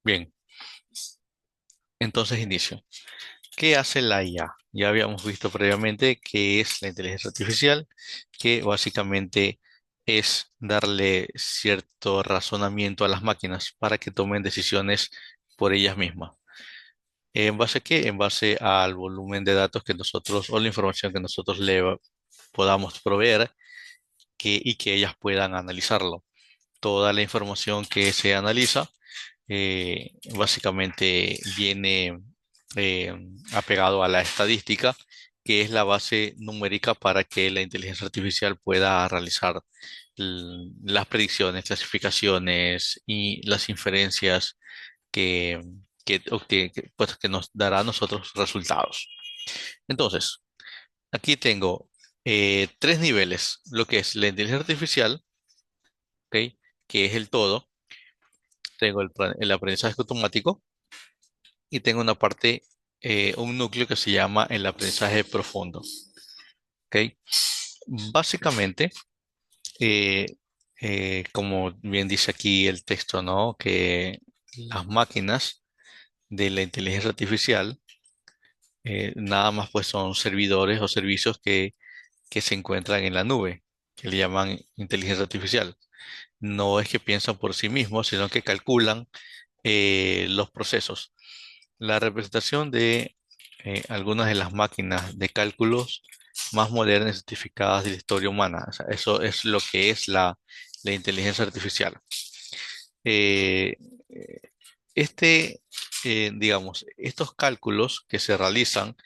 Bien, entonces inicio. ¿Qué hace la IA? Ya habíamos visto previamente que es la inteligencia artificial, que básicamente es darle cierto razonamiento a las máquinas para que tomen decisiones por ellas mismas. ¿En base a qué? En base al volumen de datos que nosotros o la información que nosotros podamos proveer y que ellas puedan analizarlo. Toda la información que se analiza básicamente viene eh, apegado a la estadística, que es la base numérica para que la inteligencia artificial pueda realizar las predicciones, clasificaciones y las inferencias que, pues, que nos dará a nosotros resultados. Entonces, aquí tengo tres niveles, lo que es la inteligencia artificial, ¿ok? Que es el todo. Tengo el aprendizaje automático y tengo una parte, un núcleo que se llama el aprendizaje profundo, ¿ok? Básicamente, eh, como bien dice aquí el texto, ¿no? Que las máquinas de la inteligencia artificial nada más pues son servidores o servicios que se encuentran en la nube, que le llaman inteligencia artificial. No es que piensan por sí mismos, sino que calculan los procesos. La representación de algunas de las máquinas de cálculos más modernas y certificadas de la historia humana. O sea, eso es lo que es la inteligencia artificial. Eh, eh, este, digamos, estos cálculos que se realizan,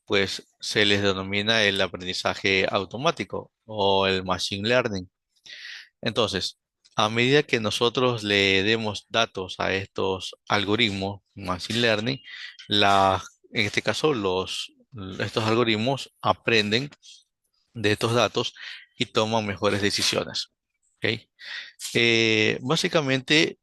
pues se les denomina el aprendizaje automático o el machine learning. Entonces, a medida que nosotros le demos datos a estos algoritmos, Machine Learning, en este caso estos algoritmos aprenden de estos datos y toman mejores decisiones. ¿Ok? Básicamente,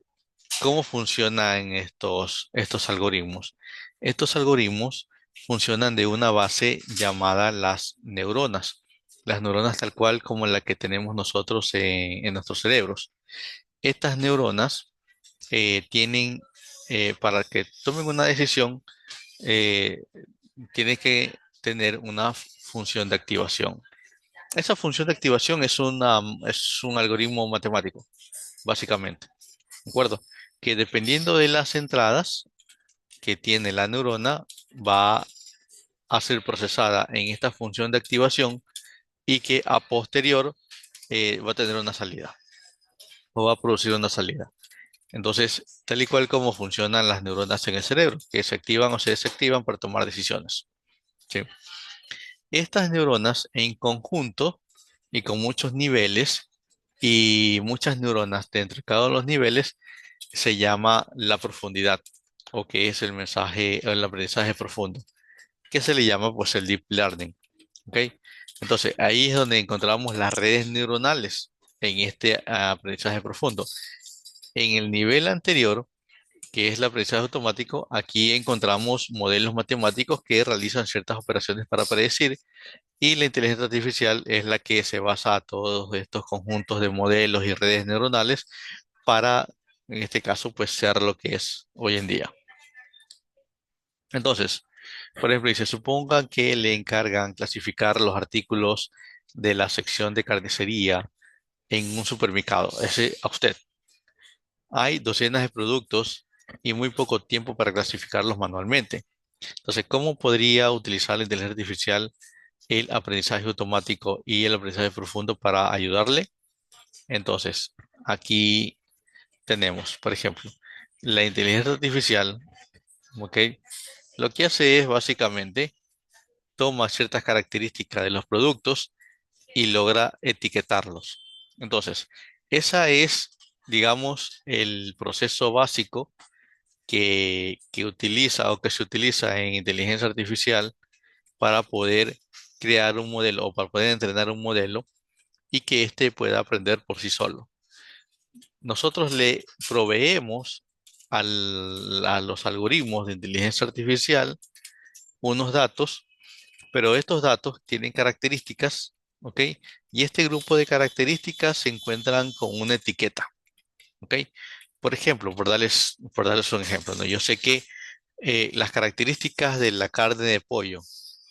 ¿cómo funcionan estos algoritmos? Estos algoritmos funcionan de una base llamada las neuronas. Las neuronas tal cual como la que tenemos nosotros en nuestros cerebros. Estas neuronas tienen, para que tomen una decisión, eh, tiene que tener una función de activación. Esa función de activación es un algoritmo matemático, básicamente. ¿De acuerdo? Que dependiendo de las entradas que tiene la neurona, va a ser procesada en esta función de activación y que a posterior va a tener una salida o va a producir una salida. Entonces, tal y cual como funcionan las neuronas en el cerebro, que se activan o se desactivan para tomar decisiones. ¿Sí? Estas neuronas en conjunto y con muchos niveles y muchas neuronas dentro de cada uno de los niveles se llama la profundidad o que es el mensaje, el aprendizaje profundo, que se le llama pues el deep learning. ¿Ok? Entonces, ahí es donde encontramos las redes neuronales en este aprendizaje profundo. En el nivel anterior, que es el aprendizaje automático, aquí encontramos modelos matemáticos que realizan ciertas operaciones para predecir y la inteligencia artificial es la que se basa a todos estos conjuntos de modelos y redes neuronales para, en este caso, pues ser lo que es hoy en día. Entonces, por ejemplo, se suponga que le encargan clasificar los artículos de la sección de carnicería en un supermercado, ese a usted. Hay docenas de productos y muy poco tiempo para clasificarlos manualmente. Entonces, ¿cómo podría utilizar la inteligencia artificial, el aprendizaje automático y el aprendizaje profundo para ayudarle? Entonces, aquí tenemos, por ejemplo, la inteligencia artificial, ¿ok? Lo que hace es básicamente toma ciertas características de los productos y logra etiquetarlos. Entonces, esa es, digamos, el proceso básico que utiliza o que se utiliza en inteligencia artificial para poder crear un modelo o para poder entrenar un modelo y que éste pueda aprender por sí solo. Nosotros le proveemos a los algoritmos de inteligencia artificial unos datos, pero estos datos tienen características, ¿ok? Y este grupo de características se encuentran con una etiqueta, ¿ok? Por ejemplo, por darles un ejemplo, ¿no? Yo sé que las características de la carne de pollo,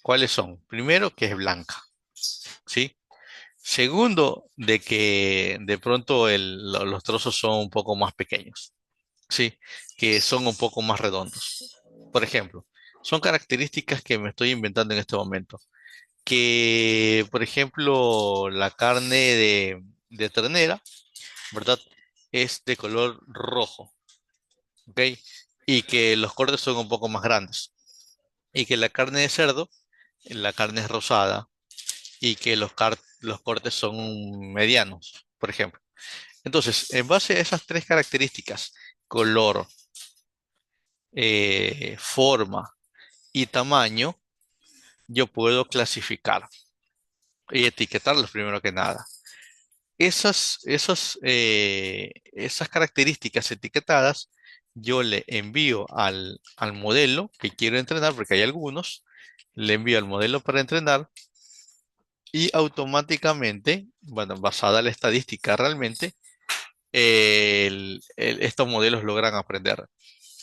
¿cuáles son? Primero, que es blanca, ¿sí? Segundo, de que de pronto los trozos son un poco más pequeños, ¿sí? Que son un poco más redondos. Por ejemplo, son características que me estoy inventando en este momento. Que, por ejemplo, la carne de ternera, ¿verdad? Es de color rojo, ¿ok? Y que los cortes son un poco más grandes. Y que la carne de cerdo, la carne es rosada y que los cortes son medianos, por ejemplo. Entonces, en base a esas tres características, color, forma y tamaño, yo puedo clasificar y etiquetarlos primero que nada. Esas características etiquetadas, yo le envío al modelo que quiero entrenar, porque hay algunos, le envío al modelo para entrenar y automáticamente, bueno, basada en la estadística realmente, estos modelos logran aprender.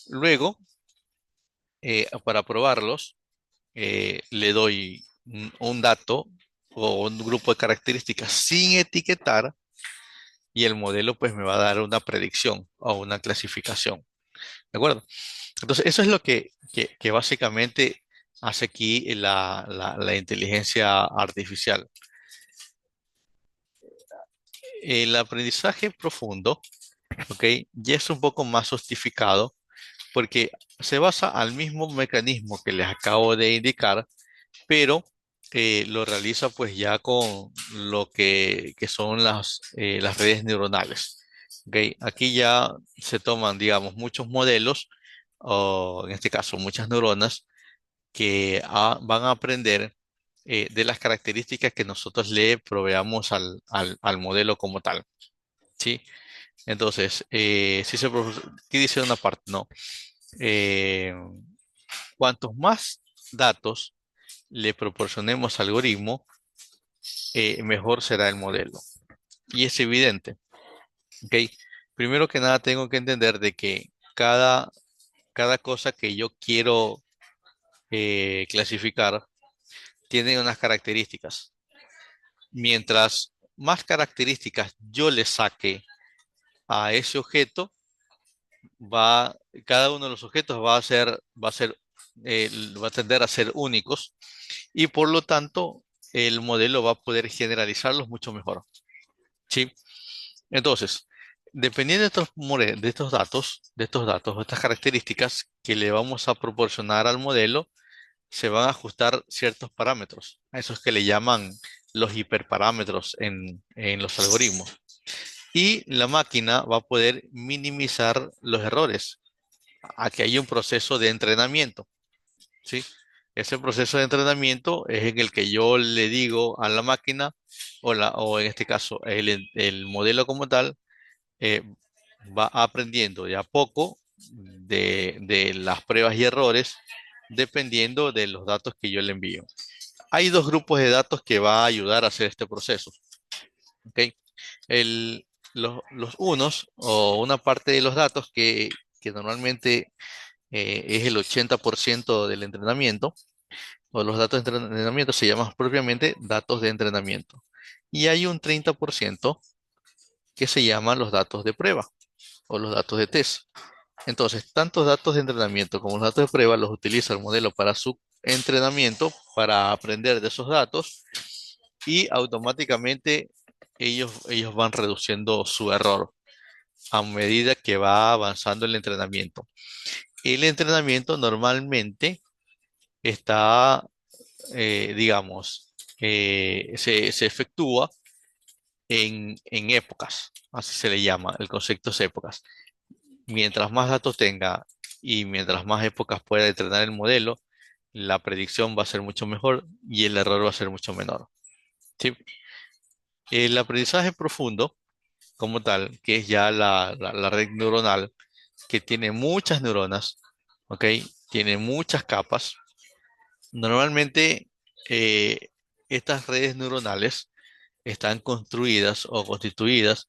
Luego, para probarlos, le doy un dato o un grupo de características sin etiquetar y el modelo pues me va a dar una predicción o una clasificación. ¿De acuerdo? Entonces, eso es lo que básicamente hace aquí la inteligencia artificial. El aprendizaje profundo, ¿ok? Ya es un poco más sofisticado porque se basa al mismo mecanismo que les acabo de indicar, pero lo realiza pues ya con lo que son las redes neuronales. ¿Ok? Aquí ya se toman, digamos, muchos modelos, o en este caso muchas neuronas, que van a aprender de las características que nosotros le proveamos al modelo como tal. ¿Sí? Entonces, ¿qué dice una parte? No. Eh, Cuantos más datos le proporcionemos al algoritmo, mejor será el modelo. Y es evidente, ¿ok? Primero que nada tengo que entender de que cada cosa que yo quiero clasificar tiene unas características. Mientras más características yo le saque a ese objeto, va, cada uno de los objetos eh, va a tender a ser únicos y por lo tanto el modelo va a poder generalizarlos mucho mejor. ¿Sí? Entonces, dependiendo de estos datos, de estas características que le vamos a proporcionar al modelo, se van a ajustar ciertos parámetros, a esos que le llaman los hiperparámetros en los algoritmos. Y la máquina va a poder minimizar los errores. Aquí hay un proceso de entrenamiento, ¿sí? Ese proceso de entrenamiento es en el que yo le digo a la máquina, o en este caso el modelo como tal, eh, va aprendiendo de a poco de las pruebas y errores dependiendo de los datos que yo le envío. Hay dos grupos de datos que va a ayudar a hacer este proceso. ¿Ok? El- los unos o una parte de los datos que normalmente es el 80% del entrenamiento o los datos de entrenamiento se llaman propiamente datos de entrenamiento. Y hay un 30% que se llaman los datos de prueba o los datos de test. Entonces, tantos datos de entrenamiento como los datos de prueba los utiliza el modelo para su entrenamiento, para aprender de esos datos y automáticamente ellos van reduciendo su error a medida que va avanzando el entrenamiento. El entrenamiento normalmente está, digamos, se efectúa en épocas, así se le llama, el concepto es épocas. Mientras más datos tenga y mientras más épocas pueda entrenar el modelo, la predicción va a ser mucho mejor y el error va a ser mucho menor. ¿Sí? El aprendizaje profundo, como tal, que es ya la red neuronal, que tiene muchas neuronas, ¿ok? Tiene muchas capas. Normalmente, eh, estas redes neuronales están construidas o constituidas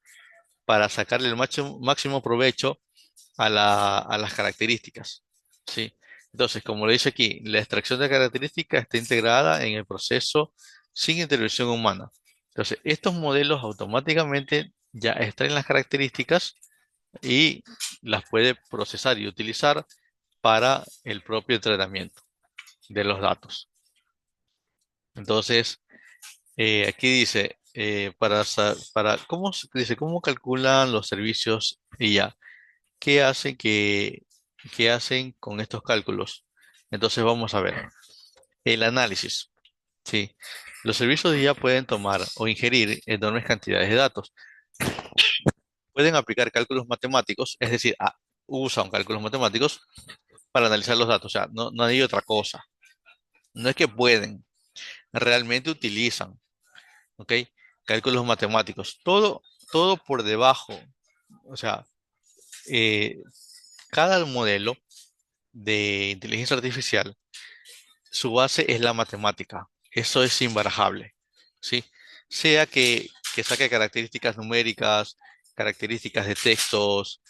para sacarle el máximo provecho a las características, ¿sí? Entonces, como le dice aquí, la extracción de características está integrada en el proceso sin intervención humana. Entonces, estos modelos automáticamente ya extraen las características y las puede procesar y utilizar para el propio entrenamiento de los datos. Entonces, aquí dice, dice, ¿cómo calculan los servicios IA? ¿Qué hacen qué hacen con estos cálculos? Entonces vamos a ver. El análisis. Sí. Los servicios de IA pueden tomar o ingerir enormes cantidades de datos. Pueden aplicar cálculos matemáticos, es decir, usan cálculos matemáticos para analizar los datos. O sea, no hay otra cosa. No es que pueden, realmente utilizan, ¿ok? Cálculos matemáticos. Todo por debajo. O sea, eh, cada modelo de inteligencia artificial, su base es la matemática. Eso es imbarajable, ¿sí? Sea que saque características numéricas, características de textos,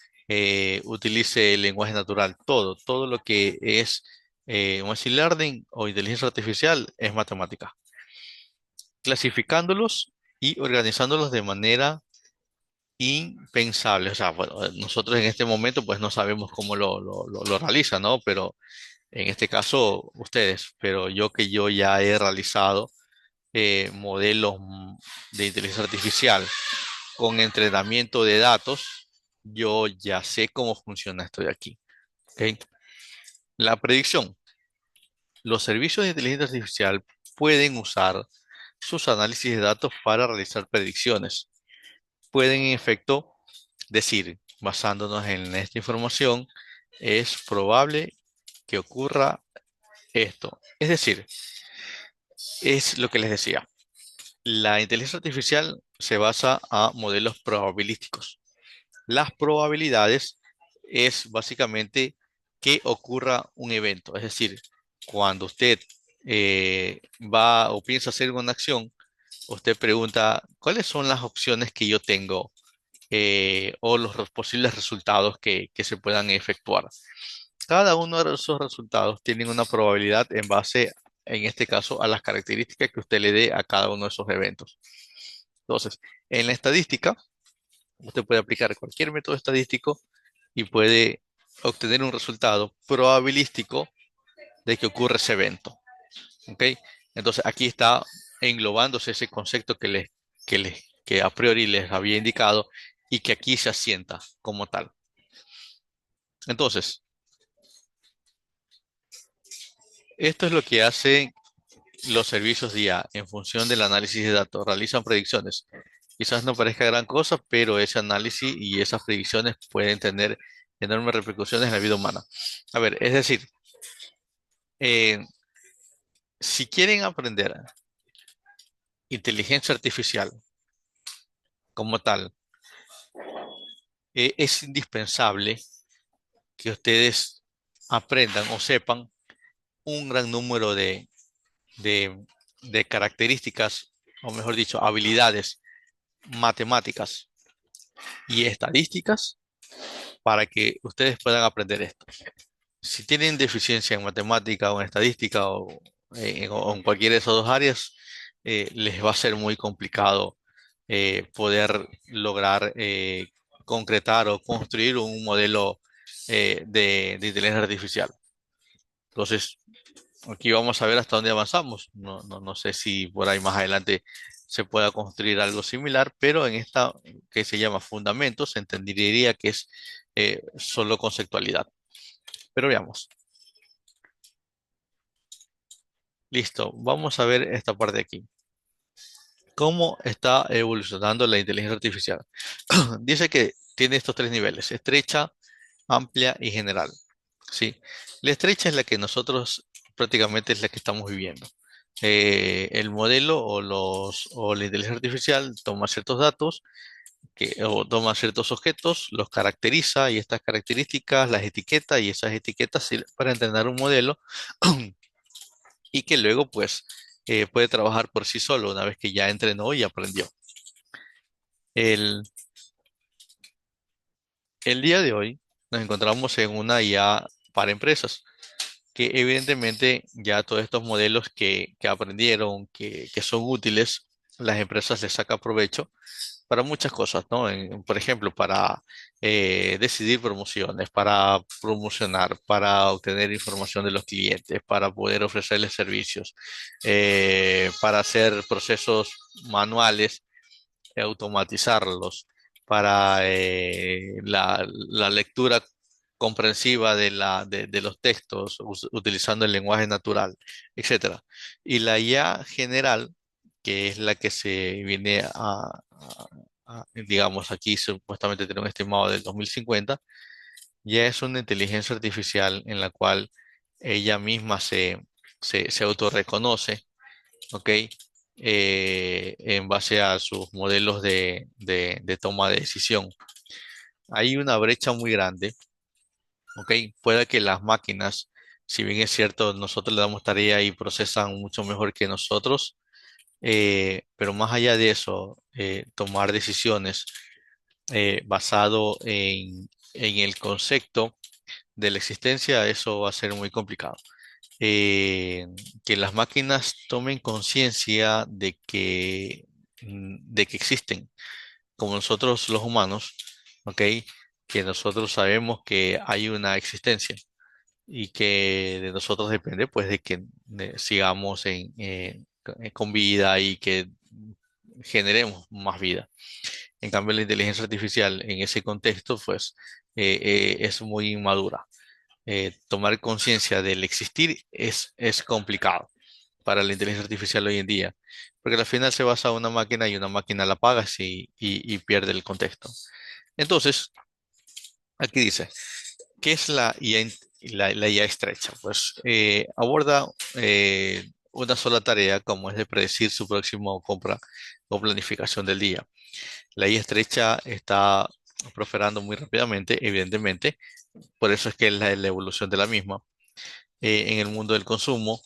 utilice el lenguaje natural, todo lo que es machine learning o inteligencia artificial es matemática. Clasificándolos y organizándolos de manera impensable. O sea, bueno, nosotros en este momento pues no sabemos cómo lo realizan, ¿no? Pero en este caso ustedes, pero yo ya he realizado modelos de inteligencia artificial con entrenamiento de datos, yo ya sé cómo funciona esto de aquí. ¿Ok? La predicción. Los servicios de inteligencia artificial pueden usar sus análisis de datos para realizar predicciones. Pueden en efecto decir, basándonos en esta información, es probable que ocurra esto. Es decir, es lo que les decía. La inteligencia artificial se basa a modelos probabilísticos. Las probabilidades es básicamente que ocurra un evento. Es decir, cuando usted va o piensa hacer una acción, usted pregunta, ¿cuáles son las opciones que yo tengo o los posibles resultados que se puedan efectuar? Cada uno de esos resultados tienen una probabilidad en base, en este caso, a las características que usted le dé a cada uno de esos eventos. Entonces, en la estadística, usted puede aplicar cualquier método estadístico y puede obtener un resultado probabilístico de que ocurra ese evento. ¿Ok? Entonces, aquí está englobándose ese concepto que a priori les había indicado y que aquí se asienta como tal. Entonces, esto es lo que hacen los servicios de IA en función del análisis de datos. Realizan predicciones. Quizás no parezca gran cosa, pero ese análisis y esas predicciones pueden tener enormes repercusiones en la vida humana. A ver, es decir, eh, si quieren aprender inteligencia artificial como tal, es indispensable que ustedes aprendan o sepan un gran número de, de características, o mejor dicho, habilidades matemáticas y estadísticas para que ustedes puedan aprender esto. Si tienen deficiencia en matemática o en estadística o en cualquiera de esas dos áreas, les va a ser muy complicado poder lograr concretar o construir un modelo de inteligencia artificial. Entonces, aquí vamos a ver hasta dónde avanzamos. No sé si por ahí más adelante se pueda construir algo similar, pero en esta que se llama fundamentos, se entendería que es solo conceptualidad. Pero veamos. Listo, vamos a ver esta parte de aquí. ¿Cómo está evolucionando la inteligencia artificial? Dice que tiene estos tres niveles, estrecha, amplia y general. ¿Sí? La estrecha es la que nosotros prácticamente es la que estamos viviendo. El modelo o la inteligencia artificial toma ciertos datos o toma ciertos objetos, los caracteriza y estas características las etiqueta y esas etiquetas sirven para entrenar un modelo y que luego pues puede trabajar por sí solo una vez que ya entrenó y aprendió. El, el día de hoy nos encontramos en una IA para empresas, que evidentemente ya todos estos modelos que aprendieron, que son útiles, las empresas les sacan provecho para muchas cosas, ¿no? Por ejemplo, para decidir promociones, para promocionar, para obtener información de los clientes, para poder ofrecerles servicios, para hacer procesos manuales, automatizarlos, para la lectura comprensiva de los textos, utilizando el lenguaje natural, etcétera. Y la IA general, que es la que se viene digamos, aquí supuestamente tiene un estimado del 2050, ya es una inteligencia artificial en la cual ella misma se autorreconoce, ¿ok? En base a sus modelos de toma de decisión. Hay una brecha muy grande, ¿ok? Puede que las máquinas, si bien es cierto, nosotros le damos tarea y procesan mucho mejor que nosotros, pero más allá de eso, tomar decisiones basado en el concepto de la existencia, eso va a ser muy complicado. eh, que las máquinas tomen conciencia de que existen, como nosotros los humanos, ¿ok? Que nosotros sabemos que hay una existencia y que de nosotros depende, pues, de que sigamos con vida y que generemos más vida. En cambio, la inteligencia artificial en ese contexto, pues, es muy inmadura. Tomar conciencia del existir es complicado para la inteligencia artificial hoy en día, porque al final se basa en una máquina y una máquina la apagas y pierde el contexto. Entonces, aquí dice, ¿qué es la IA, la IA estrecha? Pues aborda una sola tarea, como es de predecir su próximo compra o planificación del día. La IA estrecha está prosperando muy rápidamente, evidentemente, por eso es que es la evolución de la misma en el mundo del consumo,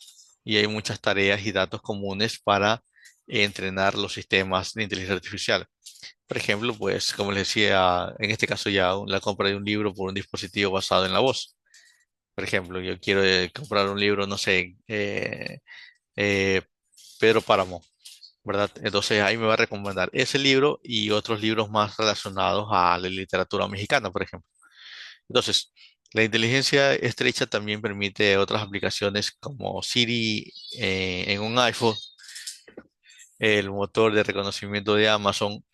y hay muchas tareas y datos comunes para entrenar los sistemas de inteligencia artificial. Por ejemplo, pues como les decía, en este caso ya la compra de un libro por un dispositivo basado en la voz. Por ejemplo, yo quiero comprar un libro, no sé, eh, Pedro Páramo, ¿verdad? Entonces ahí me va a recomendar ese libro y otros libros más relacionados a la literatura mexicana, por ejemplo. Entonces, la inteligencia estrecha también permite otras aplicaciones como Siri en un iPhone, el motor de reconocimiento de Amazon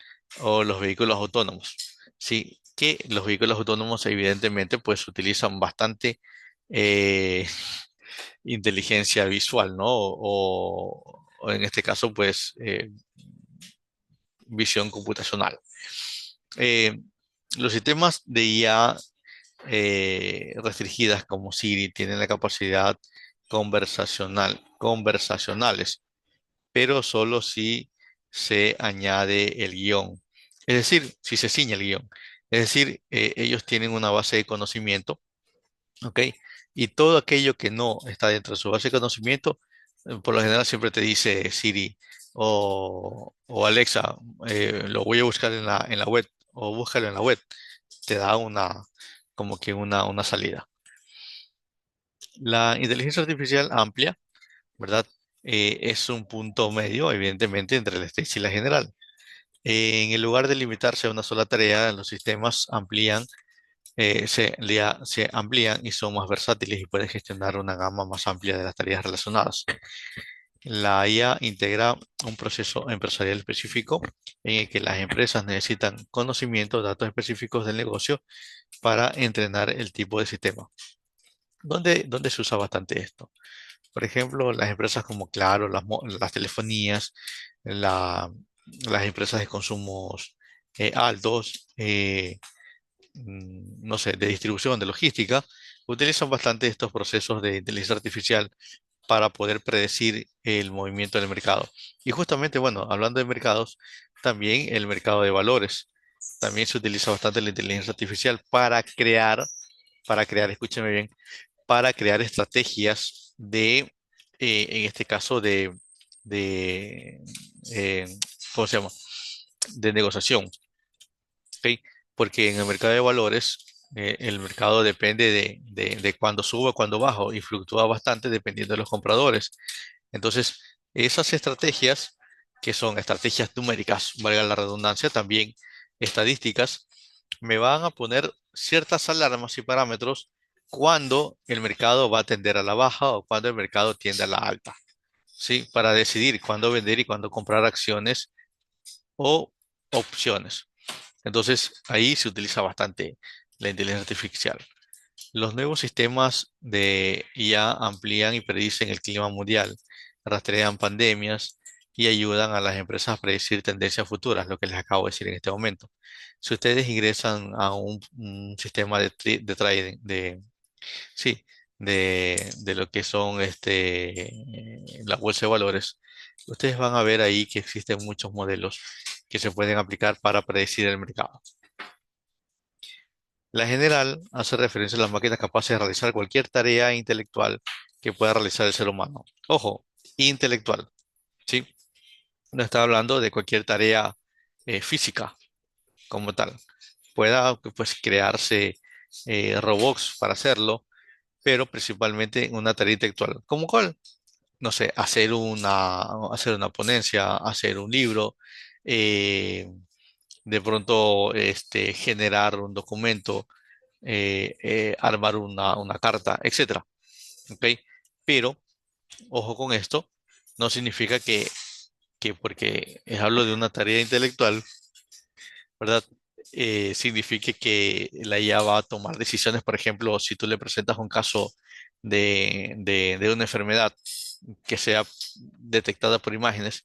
o los vehículos autónomos. Sí, que los vehículos autónomos evidentemente pues utilizan bastante eh, inteligencia visual, ¿no? O en este caso pues visión computacional. Eh, los sistemas de IA restringidas como Siri tienen la capacidad conversacionales, pero solo si se añade el guión. Es decir, si se ciña el guión. Es decir, ellos tienen una base de conocimiento, ¿ok? Y todo aquello que no está dentro de su base de conocimiento, por lo general siempre te dice Siri o Alexa, lo voy a buscar en la web o búscalo en la web. Te da como que una salida. La inteligencia artificial amplia, ¿verdad? Es un punto medio, evidentemente, entre la estrecha y la general. En el lugar de limitarse a una sola tarea, los sistemas se amplían y son más versátiles y pueden gestionar una gama más amplia de las tareas relacionadas. La IA integra un proceso empresarial específico en el que las empresas necesitan conocimiento, datos específicos del negocio para entrenar el tipo de sistema. ¿Dónde se usa bastante esto? Por ejemplo, las empresas como Claro, las telefonías, la- las empresas de consumos altos, no sé, de distribución, de logística, utilizan bastante estos procesos de inteligencia artificial para poder predecir el movimiento del mercado. Y justamente, bueno, hablando de mercados, también el mercado de valores. También se utiliza bastante la inteligencia artificial escúcheme bien, para crear estrategias en este caso, de eh, ¿cómo se llama? De negociación, ¿ok? Porque en el mercado de valores el mercado depende de cuándo sube, cuándo baja y fluctúa bastante dependiendo de los compradores. Entonces, esas estrategias, que son estrategias numéricas, valga la redundancia, también estadísticas, me van a poner ciertas alarmas y parámetros cuando el mercado va a tender a la baja o cuando el mercado tiende a la alta, ¿sí? Para decidir cuándo vender y cuándo comprar acciones o opciones. Entonces, ahí se utiliza bastante la inteligencia artificial. Los nuevos sistemas de IA amplían y predicen el clima mundial, rastrean pandemias y ayudan a las empresas a predecir tendencias futuras, lo que les acabo de decir en este momento. Si ustedes ingresan a un sistema de trading, sí, de lo que son la bolsa de valores, ustedes van a ver ahí que existen muchos modelos que se pueden aplicar para predecir el mercado. La general hace referencia a las máquinas capaces de realizar cualquier tarea intelectual que pueda realizar el ser humano. Ojo, intelectual, ¿sí? No está hablando de cualquier tarea física como tal. Pueda pues crearse robots para hacerlo, pero principalmente una tarea intelectual. ¿Como cuál? No sé, hacer una ponencia, hacer un libro, eh, de pronto generar un documento, armar una carta, etcétera. ¿Ok? Pero, ojo con esto, no significa que porque hablo de una tarea intelectual, ¿verdad? Signifique que la IA va a tomar decisiones, por ejemplo, si tú le presentas un caso de una enfermedad que sea detectada por imágenes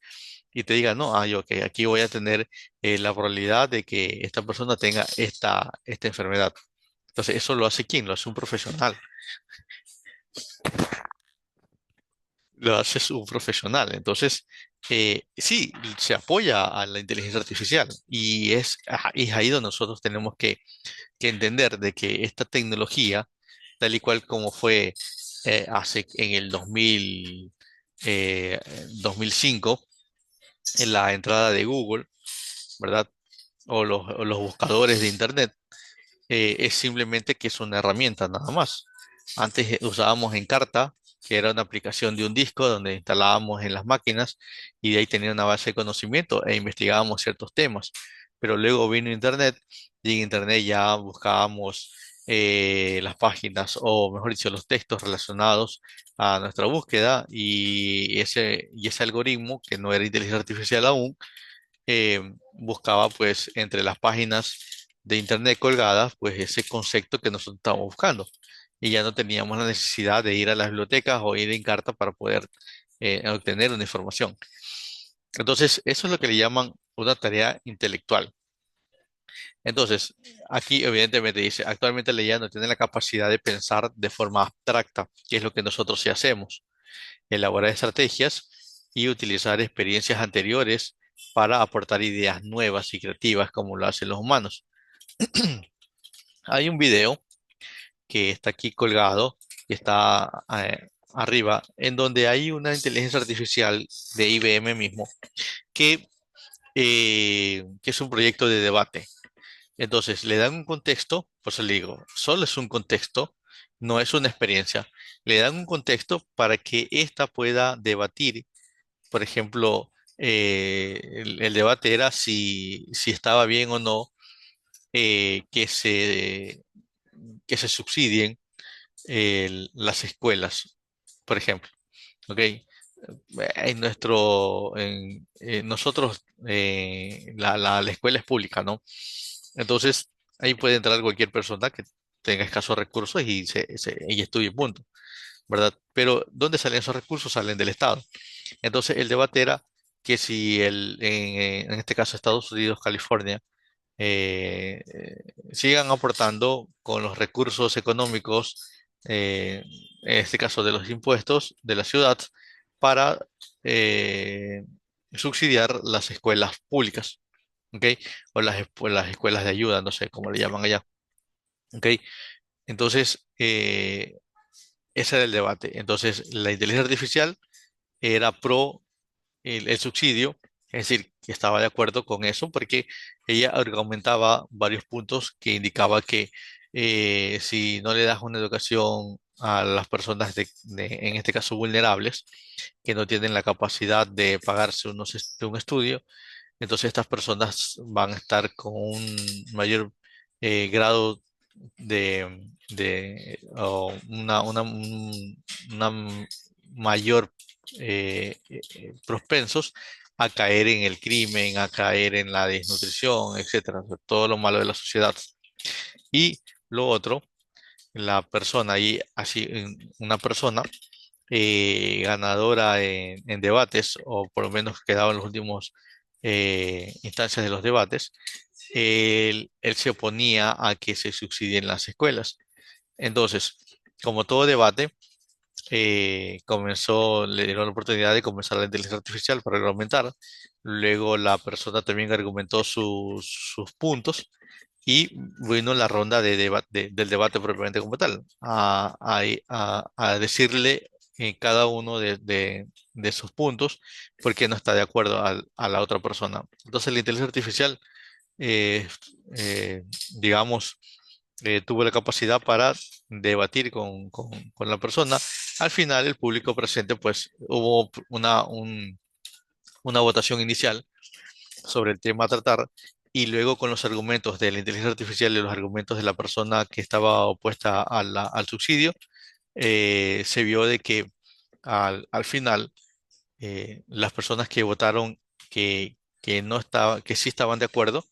y te diga, no, yo, ok, aquí voy a tener la probabilidad de que esta persona tenga esta enfermedad. Entonces, ¿eso lo hace quién? Lo hace un profesional. Lo hace un profesional. Entonces, sí, se apoya a la inteligencia artificial y es ahí donde nosotros tenemos que entender de que esta tecnología, tal y cual como fue en el 2005, en la entrada de Google, ¿verdad? O los buscadores de Internet, es simplemente que es una herramienta nada más. Antes usábamos Encarta, que era una aplicación de un disco donde instalábamos en las máquinas y de ahí tenía una base de conocimiento e investigábamos ciertos temas. Pero luego vino Internet y en Internet ya buscábamos las páginas o mejor dicho los textos relacionados a nuestra búsqueda y ese algoritmo, que no era inteligencia artificial aún, buscaba pues entre las páginas de internet colgadas pues ese concepto que nosotros estábamos buscando y ya no teníamos la necesidad de ir a las bibliotecas o ir en carta para poder obtener una información. Entonces, eso es lo que le llaman una tarea intelectual. Entonces, aquí evidentemente dice, actualmente la IA no tiene la capacidad de pensar de forma abstracta, que es lo que nosotros sí hacemos, elaborar estrategias y utilizar experiencias anteriores para aportar ideas nuevas y creativas como lo hacen los humanos. Hay un video que está aquí colgado, que está arriba, en donde hay una inteligencia artificial de IBM mismo, que es un proyecto de debate. Entonces, le dan un contexto, por eso le digo, solo es un contexto, no es una experiencia. Le dan un contexto para que ésta pueda debatir. Por ejemplo, el debate era si estaba bien o no que se subsidien las escuelas, por ejemplo. ¿Ok? Nosotros, la escuela es pública, ¿no? Entonces, ahí puede entrar cualquier persona que tenga escasos recursos y estudie, punto, ¿verdad? Pero ¿dónde salen esos recursos? Salen del Estado. Entonces, el debate era que si en este caso Estados Unidos, California, sigan aportando con los recursos económicos, en este caso de los impuestos de la ciudad, para eh, subsidiar las escuelas públicas, ¿ok? O las escuelas de ayuda, no sé cómo le llaman allá, ¿ok? Entonces, ese era el debate. Entonces, la inteligencia artificial era pro el subsidio, es decir, que estaba de acuerdo con eso porque ella argumentaba varios puntos que indicaba que si no le das una educación a las personas en este caso vulnerables, que no tienen la capacidad de pagarse un estudio, entonces estas personas van a estar con un mayor grado o una mayor propensos a caer en el crimen, a caer en la desnutrición, etcétera, o sea, todo lo malo de la sociedad. Y lo otro, la persona, y así una persona ganadora en debates, o por lo menos quedaba en los últimos instancias de los debates, él se oponía a que se subsidien las escuelas. Entonces, como todo debate, le dieron la oportunidad de comenzar la inteligencia artificial para argumentar. Luego la persona también argumentó sus puntos y vino la ronda del debate propiamente como tal, a decirle cada uno de sus puntos por qué no está de acuerdo a la otra persona. Entonces la inteligencia artificial, eh, eh, digamos, tuvo la capacidad para debatir con la persona. Al final, el público presente, pues hubo una votación inicial sobre el tema a tratar y luego con los argumentos de la inteligencia artificial y los argumentos de la persona que estaba opuesta al subsidio, se vio de que al final las personas que votaron que no estaba, que sí estaban de acuerdo,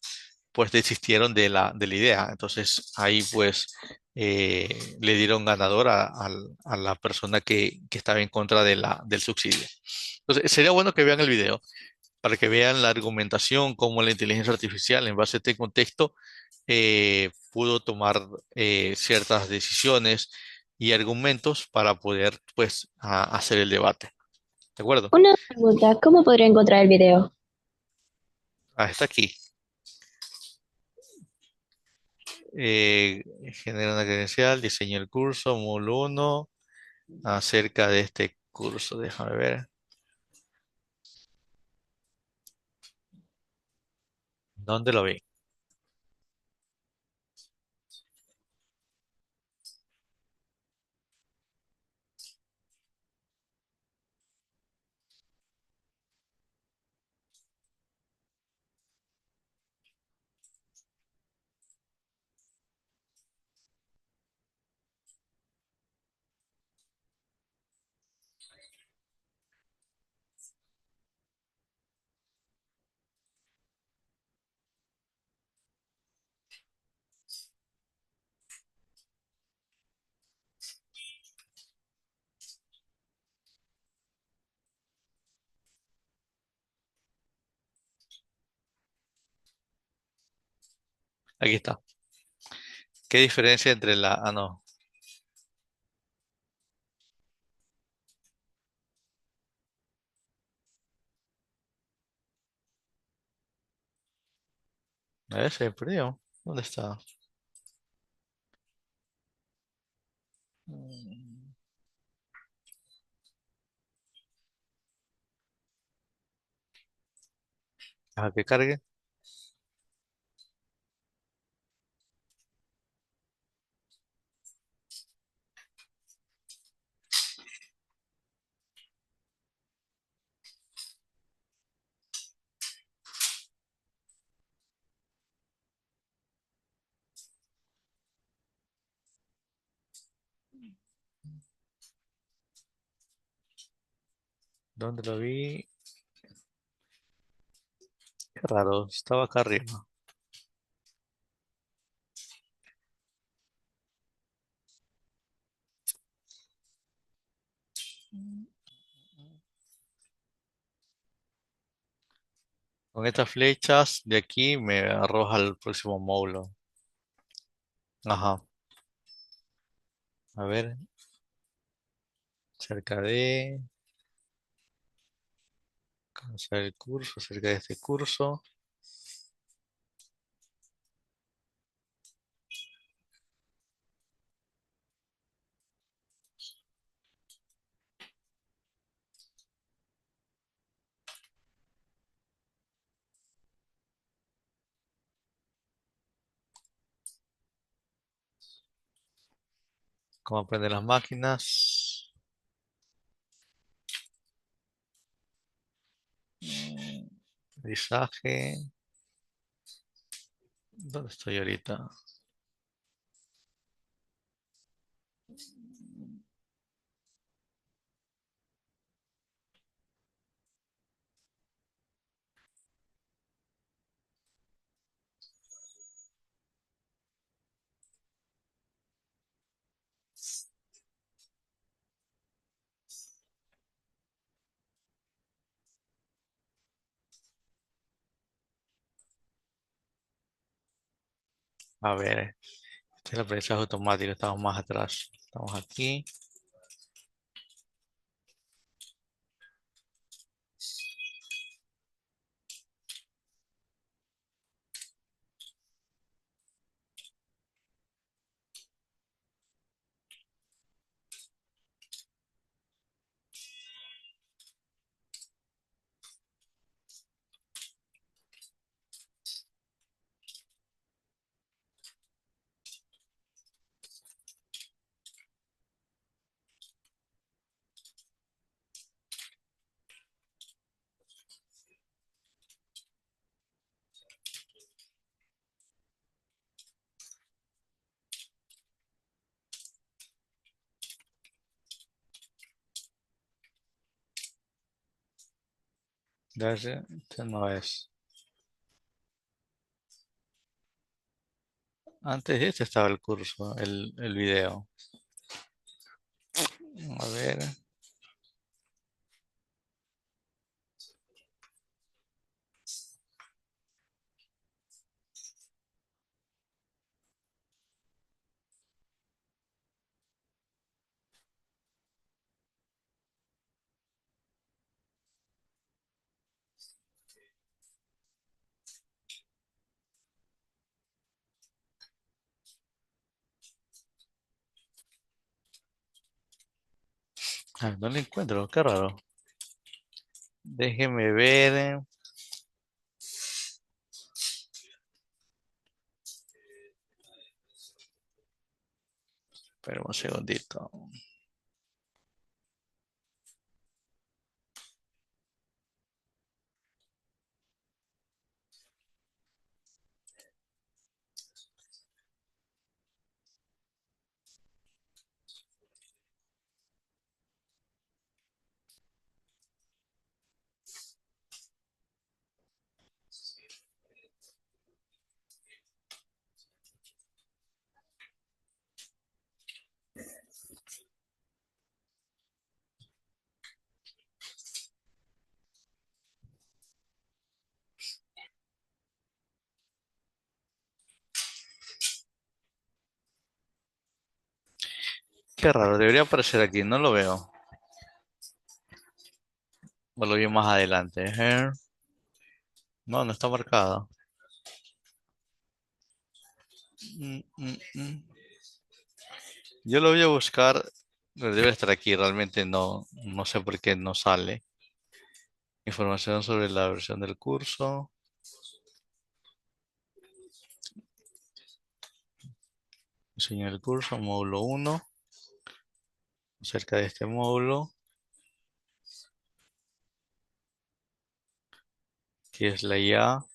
pues desistieron de la idea. Entonces ahí pues le dieron ganador a la persona que estaba en contra del subsidio. Entonces sería bueno que vean el video para que vean la argumentación, cómo la inteligencia artificial en base a este contexto pudo tomar ciertas decisiones y argumentos para poder pues hacer el debate. ¿De acuerdo? Una pregunta, ¿cómo podría encontrar el video? Hasta aquí. Eh, Genera una credencial, diseña el curso, módulo 1, acerca de este curso. Déjame ver. ¿Dónde lo vi? Aquí está. ¿Qué diferencia entre la... Ah, no. A ver, se me perdió. ¿Dónde está? Mm, Deja que cargue. ¿Dónde lo vi? Qué raro, estaba acá arriba. Con estas flechas de aquí me arroja al próximo módulo. Ajá. A ver, cerca de... Comenzar el curso, cerca de este curso. cómo aprender las máquinas. Mm, Aprendizaje. ¿Dónde estoy ahorita? A ver, este es el aprendizaje automático, estamos más atrás. Estamos aquí. Este no es. Antes de este estaba el curso, el video. A ver. Ah, no lo encuentro, qué raro. Déjeme ver. Espera un segundito. Qué raro, debería aparecer aquí, no lo veo. O lo vi más adelante. No, no está marcado. Mm. Yo lo voy a buscar, pero debe estar aquí, realmente no sé por qué no sale. Información sobre la versión del curso. Diseño del curso, módulo uno. Acerca de este módulo, que es la IA.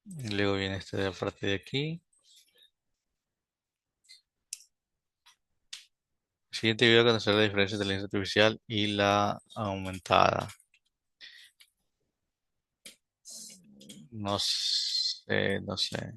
Y luego viene este de la parte de aquí. Siguiente video conocer la diferencia entre la inteligencia artificial y la aumentada. No sé, no sé.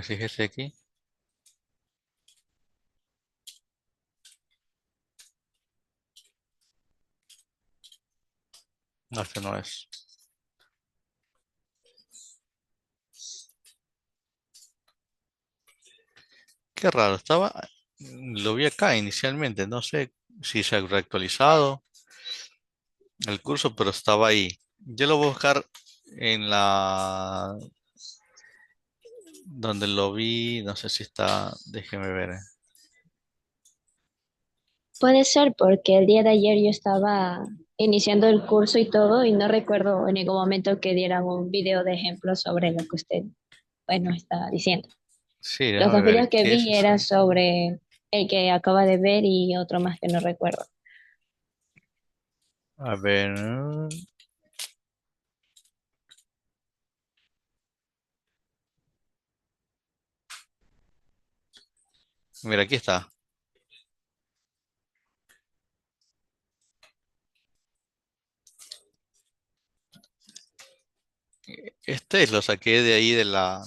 Fíjese aquí. No, este no es. Qué raro, lo vi acá inicialmente, no sé si se ha reactualizado el curso, pero estaba ahí. Yo lo voy a buscar en Donde lo vi, no sé si está, déjeme ver. Puede ser porque el día de ayer yo estaba iniciando el curso y todo y no recuerdo en ningún momento que dieran un video de ejemplo sobre lo que usted, bueno, está diciendo. Sí, Los déjame dos ver, videos que ¿qué es vi eso? eran sobre el que acaba de ver y otro más que no recuerdo. A ver, mira, aquí está. Este lo saqué de ahí de la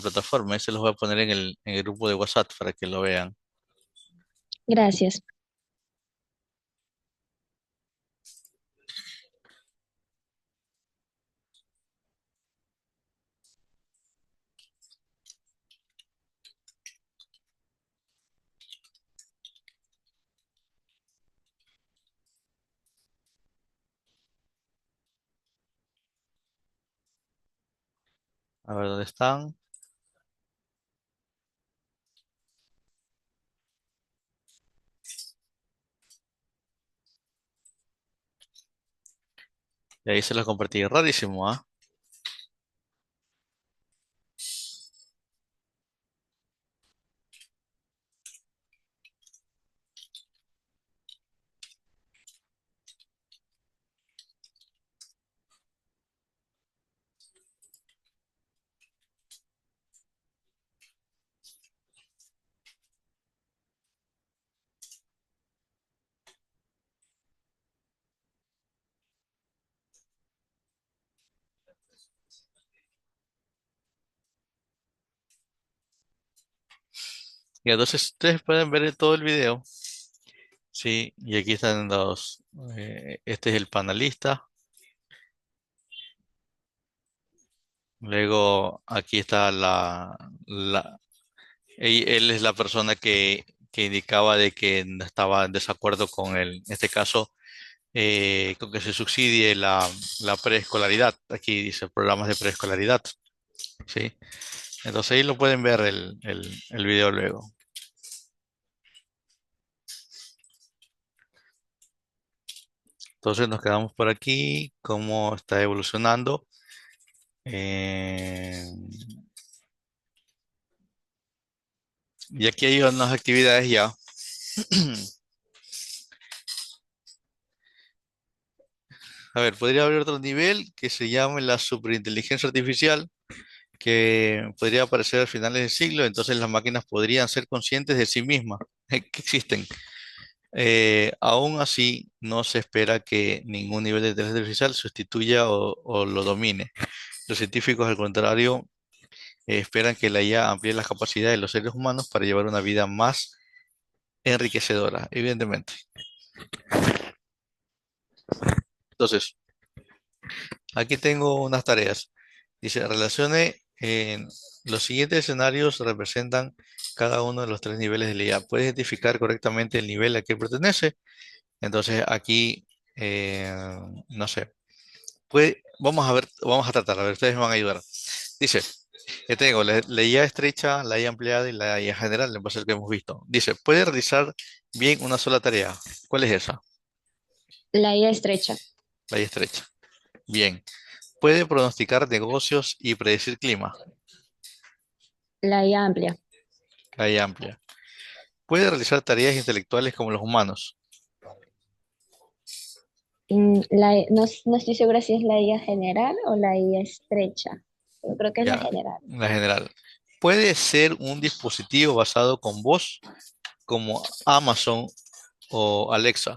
plataforma. Ese los voy a poner en el grupo de WhatsApp para que lo vean. Gracias. A ver dónde están. Y ahí se los compartí. Rarísimo, ¿ah? Y entonces ustedes pueden ver todo el video. Sí, y aquí están los. Este es el panelista. Luego aquí está él es la persona que indicaba de que no estaba en desacuerdo con en este caso, con que se subsidie la preescolaridad. Aquí dice programas de preescolaridad, ¿sí? Entonces ahí lo pueden ver el video luego. Entonces nos quedamos por aquí, cómo está evolucionando. Eh, y aquí hay unas actividades ya. A ver, podría haber otro nivel que se llame la superinteligencia artificial, que podría aparecer a finales del siglo. Entonces las máquinas podrían ser conscientes de sí mismas, que existen. Aún así, no se espera que ningún nivel de inteligencia artificial sustituya o lo domine. Los científicos, al contrario, esperan que la IA amplíe las capacidades de los seres humanos para llevar una vida más enriquecedora, evidentemente. Entonces, aquí tengo unas tareas. Dice, relacione los siguientes escenarios representan cada uno de los tres niveles de la IA. ¿Puede identificar correctamente el nivel a que pertenece? Entonces, aquí, eh, no sé. Vamos a ver, vamos a tratar, a ver, ustedes me van a ayudar. Dice, que tengo la IA estrecha, la IA ampliada y la IA general, en base a lo que hemos visto. Dice, puede realizar bien una sola tarea. ¿Cuál es esa? La IA estrecha, La IA estrecha. Bien. Puede pronosticar negocios y predecir clima. la IA amplia. La IA amplia. Puede realizar tareas intelectuales como los humanos. No estoy segura si es la IA general o la IA estrecha, pero creo que es la Ya, general. la general. Puede ser un dispositivo basado con voz como Amazon o Alexa.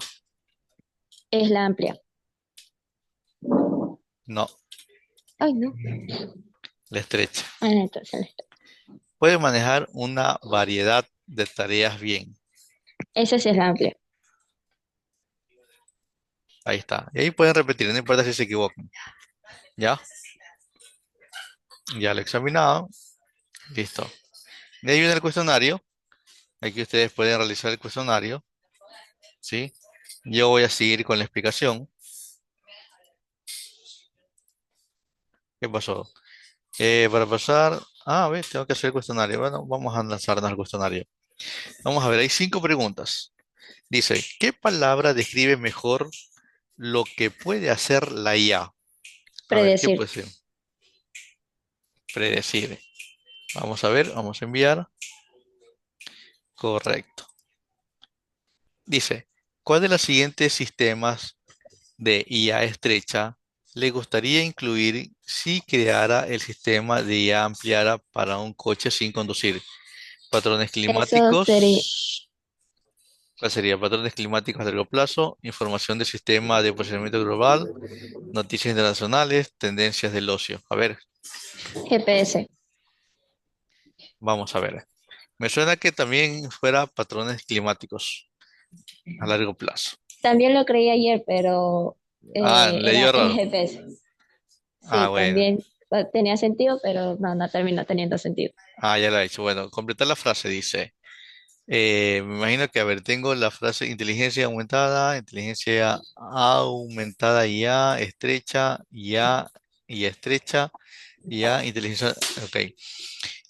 Es la amplia. No, Ay, no. la estrecha. Ah, no, entonces la estrecha. Puede manejar una variedad de tareas bien. Esa sí es la amplia. Ahí está. Y ahí pueden repetir, no importa si se equivocan. ¿Ya? Ya lo he examinado. Listo. De ahí viene el cuestionario. Aquí ustedes pueden realizar el cuestionario. ¿Sí? Yo voy a seguir con la explicación. ¿Qué pasó? Para pasar Ah, a ver, tengo que hacer el cuestionario. Bueno, vamos a lanzarnos al cuestionario. Vamos a ver, hay 5 preguntas. Dice, ¿qué palabra describe mejor lo que puede hacer la IA? A ver, ¿qué Predecir. puede ser? Predecir. Vamos a ver, vamos a enviar. Correcto. Dice, ¿cuál de los siguientes sistemas de IA estrecha le gustaría incluir si creara el sistema de IA ampliada para un coche sin conducir? Patrones Eso sería, climáticos. ¿Cuál sería? Patrones climáticos a largo plazo, información del sistema de posicionamiento global, noticias internacionales, tendencias del ocio. A ver, GPS. vamos a ver. Me suena que también fuera patrones climáticos a largo plazo. También lo creí ayer, pero Ah, le era dio el error. GPS. Ah, Sí, bueno. también tenía sentido, pero no, no terminó teniendo sentido. Ah, ya lo he hecho. Bueno, completar la frase dice. Me imagino que, a ver, tengo la frase inteligencia aumentada ya, estrecha, ya y estrecha, ya, inteligencia. Ok.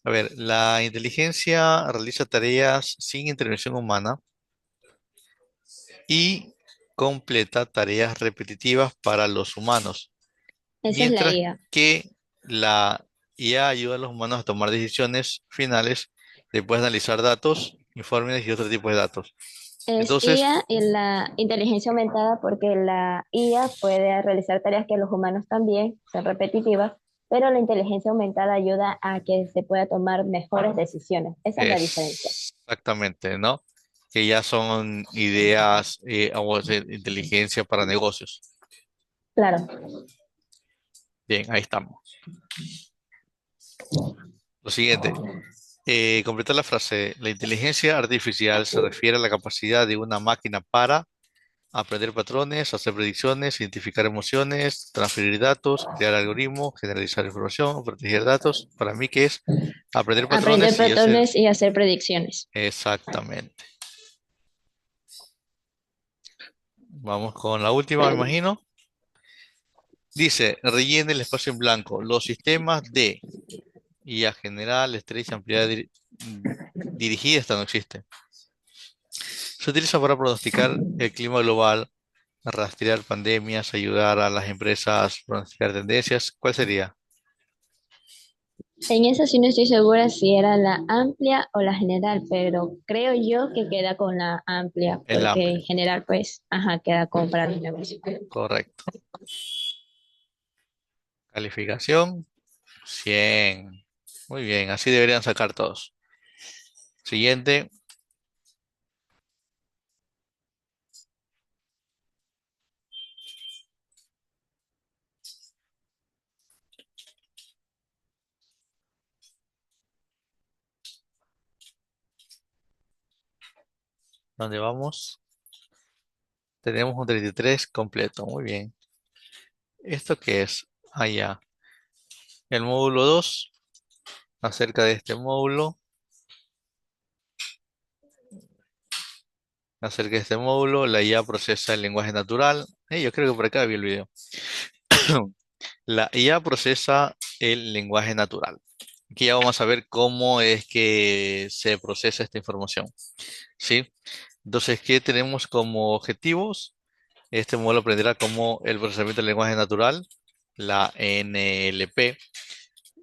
A ver, la inteligencia realiza tareas sin intervención humana y completa tareas repetitivas para los humanos, Esa es la mientras IA. que la IA ayuda a los humanos a tomar decisiones finales después de analizar datos, informes y otro tipo de datos. Es Entonces, IA y la inteligencia aumentada porque la IA puede realizar tareas que los humanos también son repetitivas, pero la inteligencia aumentada ayuda a que se pueda tomar mejores decisiones. Esa es la diferencia. exactamente, ¿no? Que ya son ideas o de inteligencia para negocios. Claro. Bien, ahí estamos. Lo siguiente, completar la frase. La inteligencia artificial se refiere a la capacidad de una máquina para aprender patrones, hacer predicciones, identificar emociones, transferir datos, crear algoritmos, generalizar información, proteger datos. Para mí, ¿qué es? Aprender Aprender patrones y hacer patrones y hacer predicciones. exactamente. Vamos con la última, me imagino. Dice, rellene el espacio en blanco. Los sistemas de IA general, estrecha, ampliada, dirigida, esta no existe. Se utiliza para pronosticar el clima global, rastrear pandemias, ayudar a las empresas a pronosticar tendencias. ¿Cuál sería? En esa sí no estoy segura si era la amplia o la general, pero creo yo que queda con la amplia, El porque amplia. en general, pues, ajá, queda como para los negocios. Correcto. Calificación 100. Muy bien, así deberían sacar todos. Siguiente, ¿dónde vamos? Tenemos un 33 completo. Muy bien. ¿Esto qué es? Allá. El módulo 2 acerca de este módulo. Acerca de este módulo, la IA procesa el lenguaje natural. Yo creo que por acá vi el video. La IA procesa el lenguaje natural. Aquí ya vamos a ver cómo es que se procesa esta información. ¿Sí? Entonces, ¿qué tenemos como objetivos? Este modelo aprenderá cómo el procesamiento del lenguaje natural, la NLP,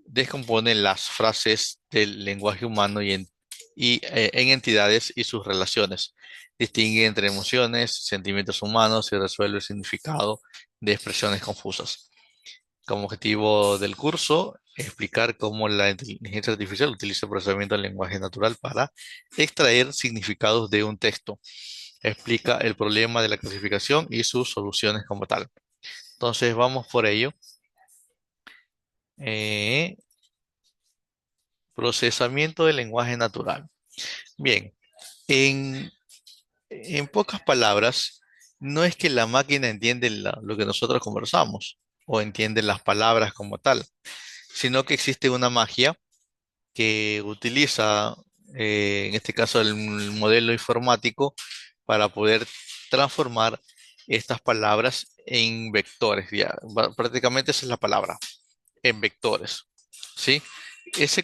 descompone las frases del lenguaje humano en entidades y sus relaciones. Distingue entre emociones, sentimientos humanos y resuelve el significado de expresiones confusas. Como objetivo del curso, explicar cómo la inteligencia artificial utiliza el procesamiento del lenguaje natural para extraer significados de un texto. Explica el problema de la clasificación y sus soluciones como tal. Entonces, vamos por ello. Eh, Procesamiento del lenguaje natural. Bien, en, en pocas palabras, no es que la máquina entiende lo que nosotros conversamos o entiende las palabras como tal, sino que existe una magia que utiliza, en este caso, el modelo informático para poder transformar estas palabras en vectores. Ya, prácticamente esa es la palabra, en vectores. ¿Sí? ese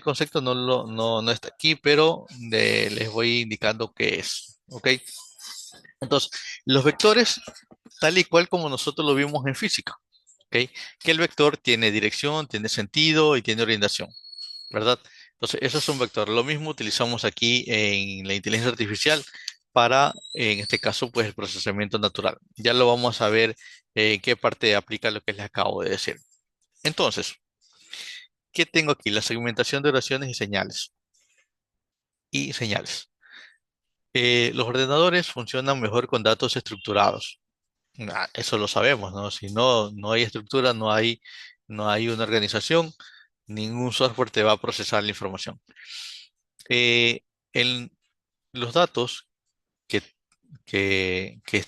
concepto no está aquí, pero les voy indicando qué es. ¿Ok? Entonces, los vectores, tal y cual como nosotros lo vimos en física. ¿Ok? Que el vector tiene dirección, tiene sentido y tiene orientación. ¿Verdad? Entonces, eso es un vector. Lo mismo utilizamos aquí en la inteligencia artificial para, en este caso, pues el procesamiento natural. Ya lo vamos a ver en qué parte aplica lo que les acabo de decir. Entonces, ¿qué tengo aquí? La segmentación de oraciones y señales. Y señales. Los ordenadores funcionan mejor con datos estructurados. Eso lo sabemos, ¿no? Si no hay estructura, no hay una organización, ningún software te va a procesar la información. Eh, el- los datos que, que, que,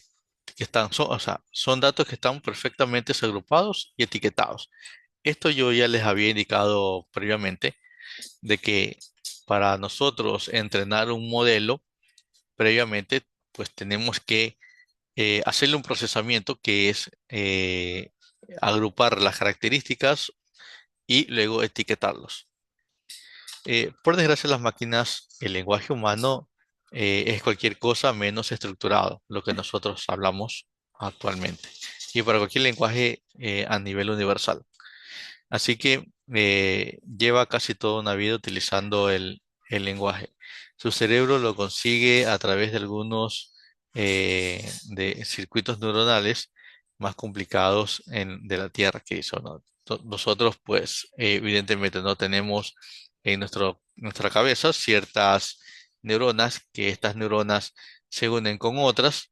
que están, o sea, son datos que están perfectamente agrupados y etiquetados. Esto yo ya les había indicado previamente de que para nosotros entrenar un modelo, previamente, pues tenemos que hacerle un procesamiento que es agrupar las características y luego etiquetarlos. Por desgracia, las máquinas, el lenguaje humano es cualquier cosa menos estructurado, lo que nosotros hablamos actualmente, y para cualquier lenguaje a nivel universal. Así que lleva casi toda una vida utilizando el lenguaje. Su cerebro lo consigue a través de algunos de circuitos neuronales más complicados de la Tierra que hizo, ¿no? Nosotros, pues, evidentemente no tenemos en nuestra cabeza ciertas neuronas, que estas neuronas se unen con otras.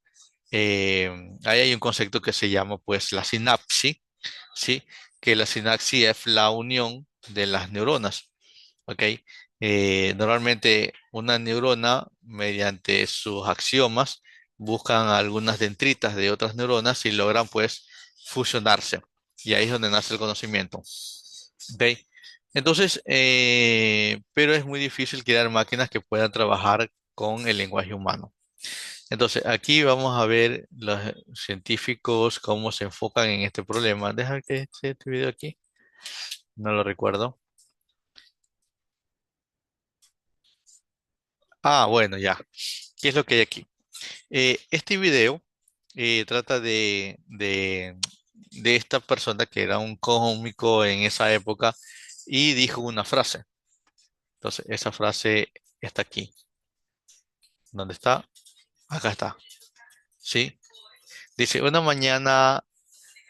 Eh, Ahí hay un concepto que se llama, pues, la sinapsis, ¿sí? Que la sinapsis es la unión de las neuronas, ¿ok? Normalmente una neurona, mediante sus axiomas, buscan algunas dendritas de otras neuronas y logran pues fusionarse. Y ahí es donde nace el conocimiento, ¿ok? Entonces, pero es muy difícil crear máquinas que puedan trabajar con el lenguaje humano. Entonces, aquí vamos a ver los científicos cómo se enfocan en este problema. Deja que este video aquí, no lo recuerdo. Ah, bueno, ya. ¿Qué es lo que hay aquí? Este video trata de esta persona que era un cómico en esa época y dijo una frase. Entonces, esa frase está aquí. ¿Dónde está? Acá está. ¿Sí? Dice, una mañana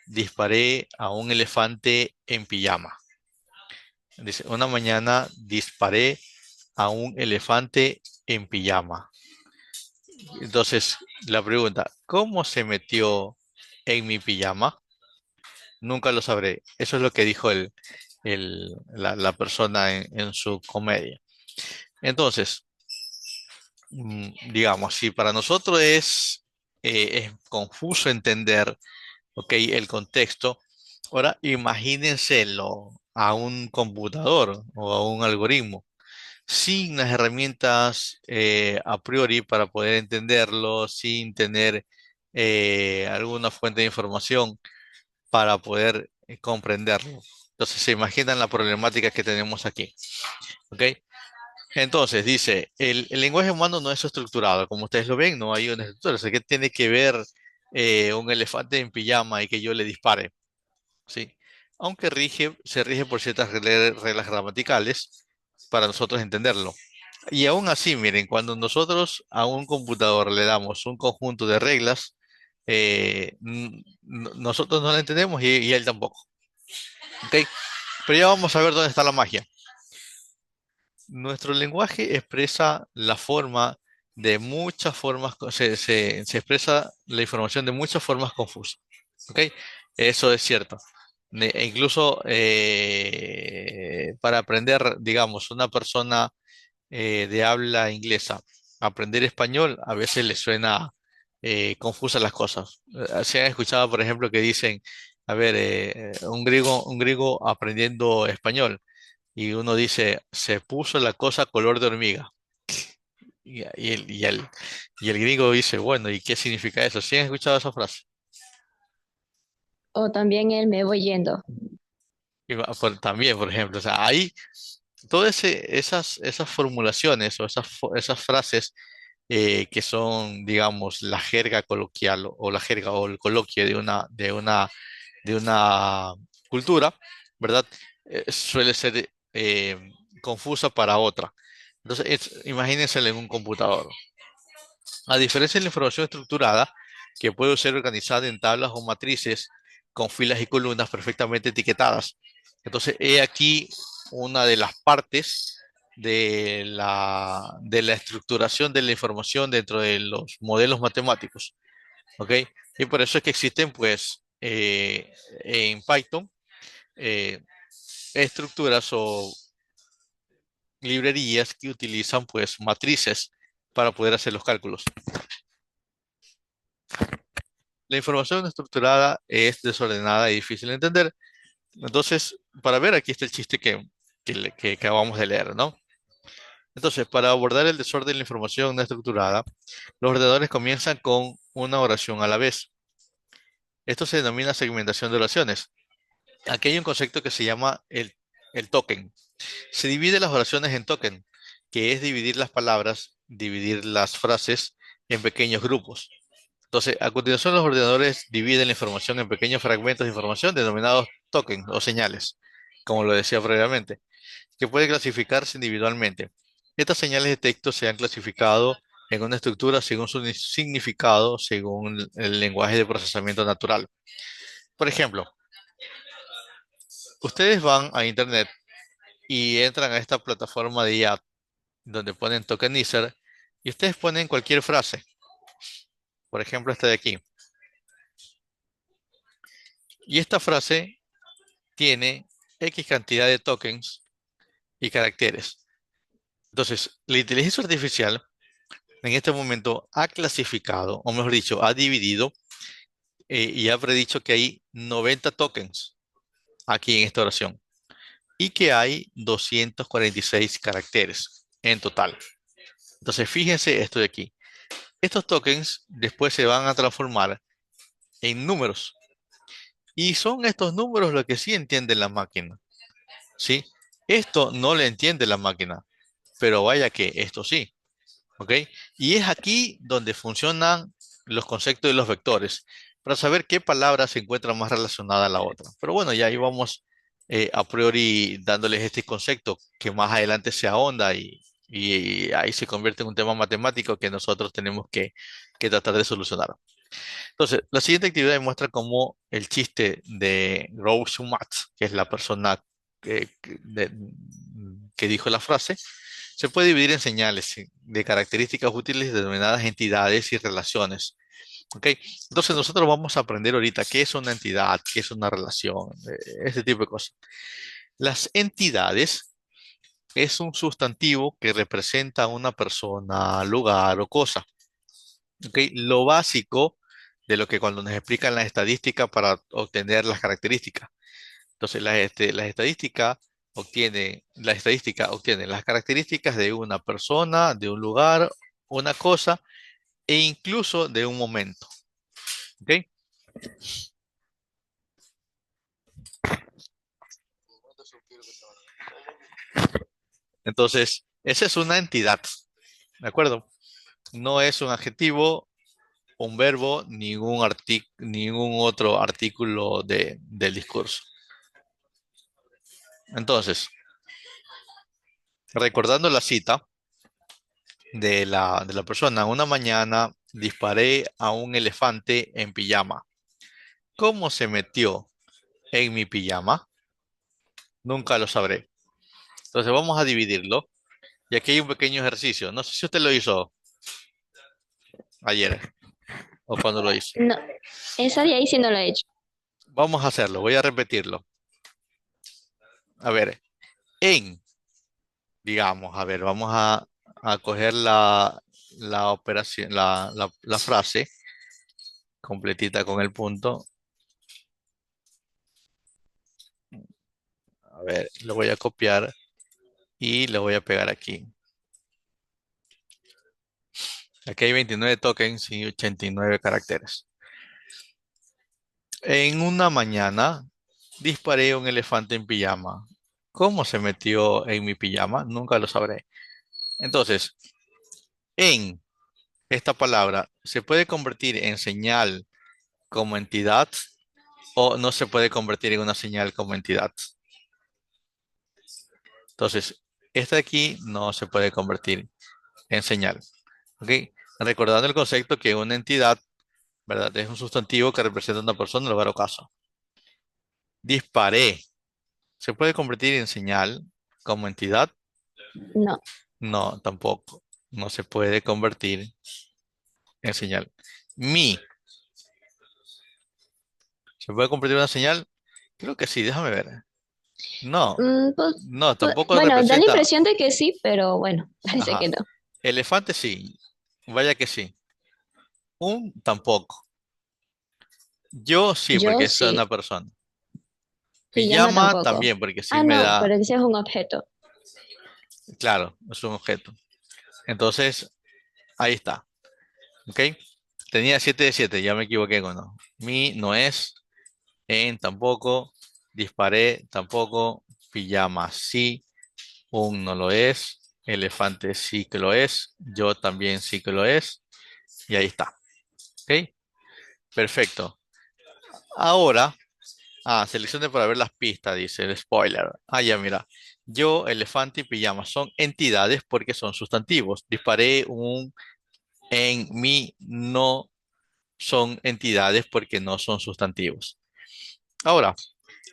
disparé a un elefante en pijama. Dice, una mañana disparé a un elefante en pijama. Entonces, la pregunta, ¿cómo se metió en mi pijama? Nunca lo sabré. Eso es lo que dijo la persona en su comedia. Entonces, digamos, si para nosotros es confuso entender, ok, el contexto, ahora imagínenselo a un computador o a un algoritmo sin las herramientas a priori para poder entenderlo, sin tener alguna fuente de información para poder comprenderlo. Entonces, se imaginan la problemática que tenemos aquí. ¿Ok? Entonces, dice, el lenguaje humano no es estructurado. Como ustedes lo ven, no hay una estructura. O sea, ¿qué tiene que ver un elefante en pijama y que yo le dispare? ¿Sí? Aunque se rige por ciertas reglas gramaticales para nosotros entenderlo. Y aún así, miren, cuando nosotros a un computador le damos un conjunto de reglas, nosotros no la entendemos y él tampoco. ¿Ok? Pero ya vamos a ver dónde está la magia. Nuestro lenguaje expresa la forma de muchas formas, se expresa la información de muchas formas confusas. ¿Ok? Eso es cierto. E incluso para aprender, digamos, una persona de habla inglesa, aprender español a veces le suena confusas las cosas. Se han escuchado, por ejemplo, que dicen, a ver, un griego aprendiendo español y uno dice, se puso la cosa color de hormiga. Y el gringo dice, bueno, ¿y qué significa eso? ¿Sí han escuchado esa frase? O también el me voy yendo. También, por ejemplo, o sea, hay esas formulaciones o esas frases que son, digamos, la jerga coloquial o la jerga o el coloquio de una cultura, ¿verdad? Suele ser confusa para otra. Entonces, imagínenselo en un computador. A diferencia de la información estructurada, que puede ser organizada en tablas o matrices con filas y columnas perfectamente etiquetadas. Entonces, he aquí una de las partes de la estructuración de la información dentro de los modelos matemáticos. ¿Ok? Y por eso es que existen, pues, en Python, eh, estructuras o librerías que utilizan, pues, matrices para poder hacer los cálculos. La información estructurada es desordenada y difícil de entender. Entonces, para ver, aquí está el chiste que acabamos de leer, ¿no? Entonces, para abordar el desorden de la información no estructurada, los ordenadores comienzan con una oración a la vez. Esto se denomina segmentación de oraciones. Aquí hay un concepto que se llama el token. Se divide las oraciones en token, que es dividir las palabras, dividir las frases en pequeños grupos. Entonces, a continuación, los ordenadores dividen la información en pequeños fragmentos de información denominados tokens o señales, como lo decía previamente, que pueden clasificarse individualmente. Estas señales de texto se han clasificado en una estructura según su significado, según el lenguaje de procesamiento natural. Por ejemplo, ustedes van a Internet y entran a esta plataforma de IA donde ponen tokenizer y ustedes ponen cualquier frase. Por ejemplo, esta de aquí. Y esta frase tiene X cantidad de tokens y caracteres. Entonces, la inteligencia artificial en este momento ha clasificado, o mejor dicho, ha dividido y ha predicho que hay 90 tokens aquí en esta oración y que hay 246 caracteres en total. Entonces, fíjense esto de aquí. Estos tokens después se van a transformar en números y son estos números lo que sí entiende la máquina, ¿sí? Esto no le entiende la máquina, pero vaya que esto sí. ¿Ok? Y es aquí donde funcionan los conceptos de los vectores, para saber qué palabra se encuentra más relacionada a la otra. Pero bueno, ya ahí vamos a priori dándoles este concepto que más adelante se ahonda y ahí se convierte en un tema matemático que nosotros tenemos que tratar de solucionar. Entonces, la siguiente actividad demuestra cómo el chiste de Groucho Marx, que es la persona que dijo la frase, se puede dividir en señales ¿sí? de características útiles denominadas entidades y relaciones. ¿Ok? Entonces nosotros vamos a aprender ahorita qué es una entidad, qué es una relación, ese tipo de cosas. Las entidades es un sustantivo que representa a una persona, lugar o cosa. ¿Ok? Lo básico de lo que cuando nos explican las estadísticas para obtener las características. Entonces, la estadística obtiene las características de una persona, de un lugar, una cosa e incluso de un momento. ¿Ok? Entonces, esa es una entidad, ¿de acuerdo? No es un adjetivo, un verbo, ningún otro artículo del discurso. Entonces, recordando la cita de la persona, una mañana disparé a un elefante en pijama. ¿Cómo se metió en mi pijama? Nunca lo sabré. Entonces vamos a dividirlo. Y aquí hay un pequeño ejercicio. No sé si usted lo hizo ayer o cuando lo hizo. No, esa de ahí sí no la he hecho. Vamos a hacerlo. Voy a repetirlo. A ver, digamos, a ver, vamos a coger la operación, la frase completita con el punto. A ver, lo voy a copiar y lo voy a pegar aquí. Aquí hay 29 tokens y 89 caracteres. En una mañana Disparé un elefante en pijama. ¿Cómo se metió en mi pijama? Nunca lo sabré. Entonces, en esta palabra, ¿se puede convertir en señal como entidad o no se puede convertir en una señal como entidad? Entonces, esta de aquí no se puede convertir en señal. ¿Ok? Recordando el concepto que una entidad, ¿verdad? Es un sustantivo que representa a una persona, lugar o caso. Disparé. ¿Se puede convertir en señal como entidad? No. No, tampoco. No se puede convertir en señal. Mi. ¿Se puede convertir en una señal? Creo que sí, déjame ver. No, no, tampoco Bueno, da la representa. impresión de que sí, pero bueno, parece que Ajá. no. Elefante sí. Vaya que sí. Un tampoco. Yo sí, porque Yo es una sí. persona. Pijama Pijama tampoco. también, porque sí Ah, me no, da. pero ese es un objeto. Claro, es un objeto. Entonces, ahí está. ¿Ok? Tenía 7 de 7, ya me equivoqué con no. Mi no es. En tampoco. Disparé tampoco. Pijama sí. Un no lo es. Elefante sí que lo es. Yo también sí que lo es. Y ahí está. ¿Ok? Perfecto. Ahora, seleccione para ver las pistas, dice el spoiler. Ya mira. Yo, elefante y pijama son entidades porque son sustantivos. Disparé un en mi no son entidades porque no son sustantivos. Ahora,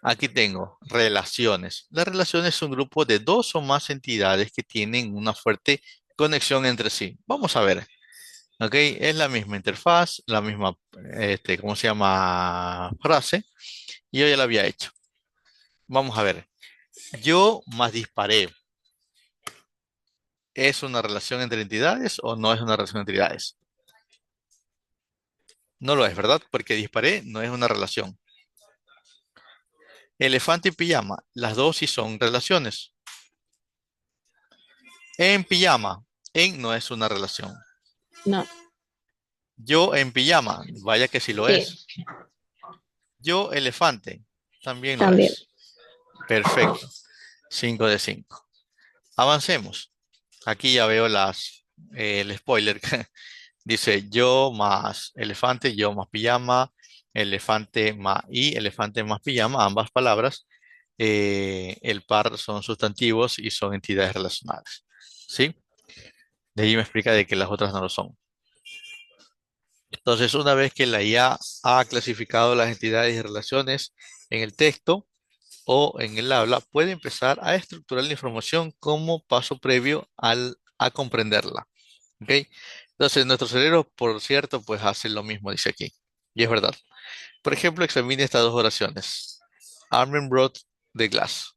aquí tengo relaciones. Las relaciones son un grupo de dos o más entidades que tienen una fuerte conexión entre sí. Vamos a ver. ¿Ok? Es la misma interfaz, la misma, ¿cómo se llama? Frase. Y yo ya la había hecho. Vamos a ver. Yo más disparé. ¿Es una relación entre entidades o no es una relación entre entidades? No lo es, ¿verdad? Porque disparé no es una relación. Elefante y pijama, las dos sí son relaciones. En pijama, en no es una relación. No, Yo en pijama, vaya que sí lo sí, es. Yo elefante, también lo también. es. Perfecto. 5 de 5. Avancemos. Aquí ya veo el spoiler. Dice yo más elefante, yo más pijama, elefante más pijama, ambas palabras. El par son sustantivos y son entidades relacionadas. ¿Sí? De ahí me explica de que las otras no lo son. Entonces, una vez que la IA ha clasificado las entidades y relaciones en el texto o en el habla, puede empezar a estructurar la información como paso previo a comprenderla. ¿Ok? Entonces, nuestro cerebro, por cierto, pues hace lo mismo, dice aquí. Y es verdad. Por ejemplo, examine estas dos oraciones. Armen brought the glass.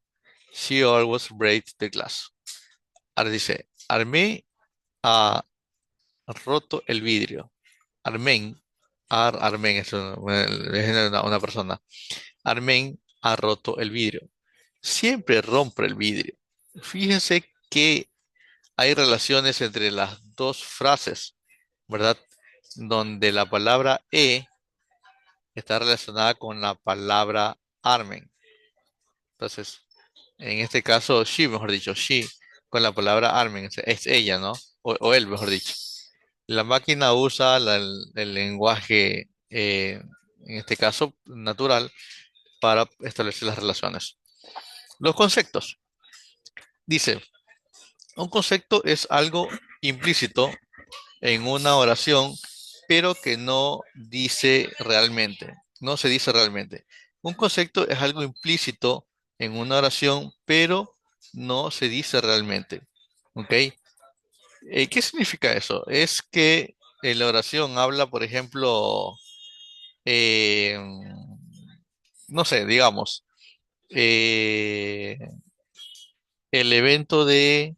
She always breaks the glass. Ahora dice, Armé ha roto el vidrio. Armen, Armen es una persona. Armen ha roto el vidrio. Siempre rompe el vidrio. Fíjense que hay relaciones entre las dos frases, ¿verdad? Donde la palabra está relacionada con la palabra armen. Entonces, en este caso, she, mejor dicho, she, con la palabra armen, es ella, ¿no? O él, mejor dicho. La máquina usa el lenguaje, en este caso, natural, para establecer las relaciones. Los conceptos. Dice, un concepto es algo implícito en una oración, pero que no dice realmente, no se dice realmente. Un concepto es algo implícito en una oración, pero no se dice realmente. ¿Ok? ¿Qué significa eso? Es que la oración habla, por ejemplo, eh, no sé, digamos, eh, el evento de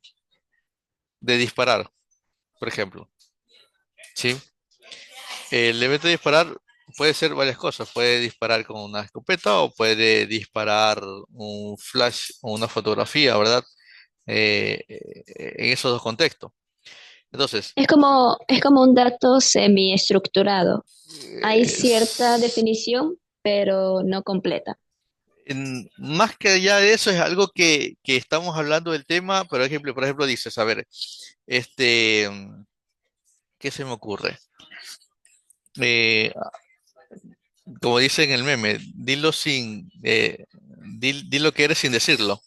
disparar, por ejemplo. ¿Sí? El evento de disparar puede ser varias cosas. Puede disparar con una escopeta o puede disparar un flash o una fotografía, ¿verdad? En esos dos contextos. Entonces, Es como un dato semiestructurado. Hay cierta es- definición, pero no completa. Más que allá de eso, es algo que estamos hablando del tema, pero por ejemplo, dices, a ver, este, ¿qué se me ocurre? Eh, Como dice en el meme, di lo que eres sin decirlo,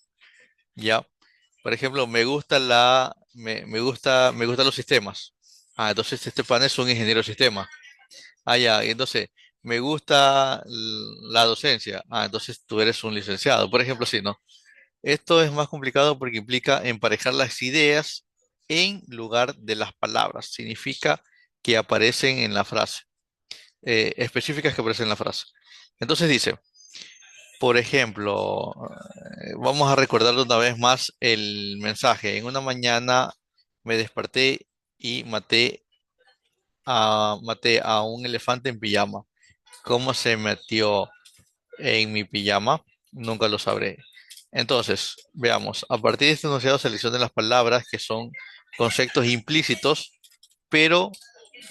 ¿ya? Por ejemplo, me gustan los sistemas. Ah, entonces este pan es un ingeniero de sistema. Ah, ya, y entonces, me gusta la docencia. Ah, entonces tú eres un licenciado. Por ejemplo, sí, ¿no? Esto es más complicado porque implica emparejar las ideas en lugar de las palabras. Significa que aparecen en la frase, específicas que aparecen en la frase. Entonces dice, por ejemplo, vamos a recordar una vez más el mensaje. En una mañana me desperté y maté a un elefante en pijama. ¿Cómo se metió en mi pijama? Nunca lo sabré. Entonces, veamos, a partir de este enunciado seleccionen las palabras que son conceptos implícitos, pero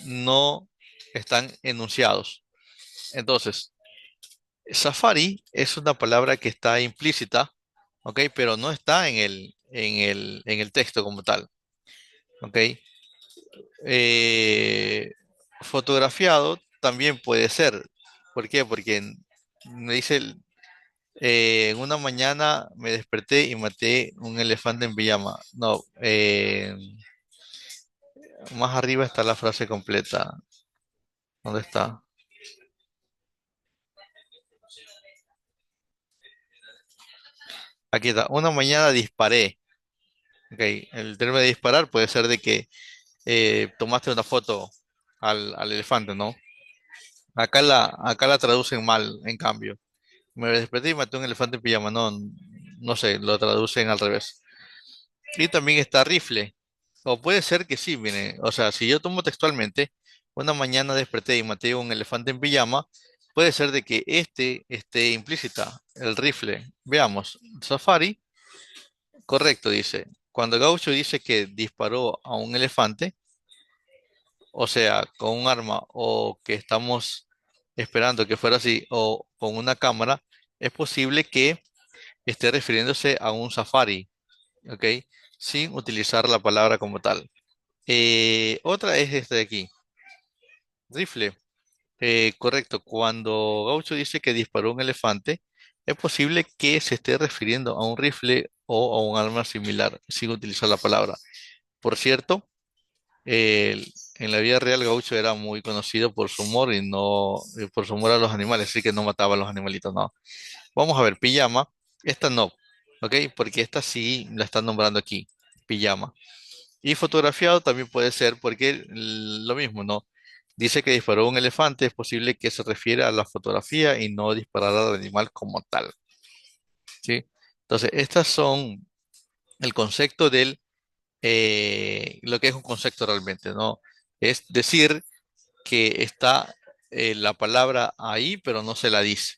no están enunciados. Entonces, Safari es una palabra que está implícita, ¿ok? Pero no está en el texto como tal, ¿ok? Eh, Fotografiado también puede ser. ¿Por qué? Porque me dice, en una mañana me desperté y maté un elefante en pijama. No, más arriba está la frase completa. ¿Dónde está? Aquí está. Una mañana disparé. Ok, el término de disparar puede ser de que tomaste una foto al elefante, ¿no? Acá la traducen mal, en cambio. Me desperté y maté un elefante en pijama, no, no sé, lo traducen al revés. Y también está rifle. O puede ser que sí, mire, o sea, si yo tomo textualmente, una mañana desperté y maté un elefante en pijama, puede ser de que este esté implícita, el rifle. Veamos, Safari, correcto, dice. Cuando Gaucho dice que disparó a un elefante, o sea, con un arma o que estamos esperando que fuera así o con una cámara, es posible que esté refiriéndose a un safari, ¿ok? Sin utilizar la palabra como tal. Otra es esta de aquí, rifle. Correcto, cuando Gaucho dice que disparó un elefante, es posible que se esté refiriendo a un rifle o a un arma similar, sin utilizar la palabra. Por cierto, en la vida real, Gaucho era muy conocido por su humor y no por su humor a los animales, así que no mataba a los animalitos, no. Vamos a ver, pijama. Esta no, ¿ok? Porque esta sí la están nombrando aquí, pijama. Y fotografiado también puede ser porque lo mismo, ¿no? Dice que disparó un elefante, es posible que se refiera a la fotografía y no disparar al animal como tal, ¿sí? Entonces, estas son el concepto lo que es un concepto realmente, ¿no? Es decir, que está la palabra ahí, pero no se la dice.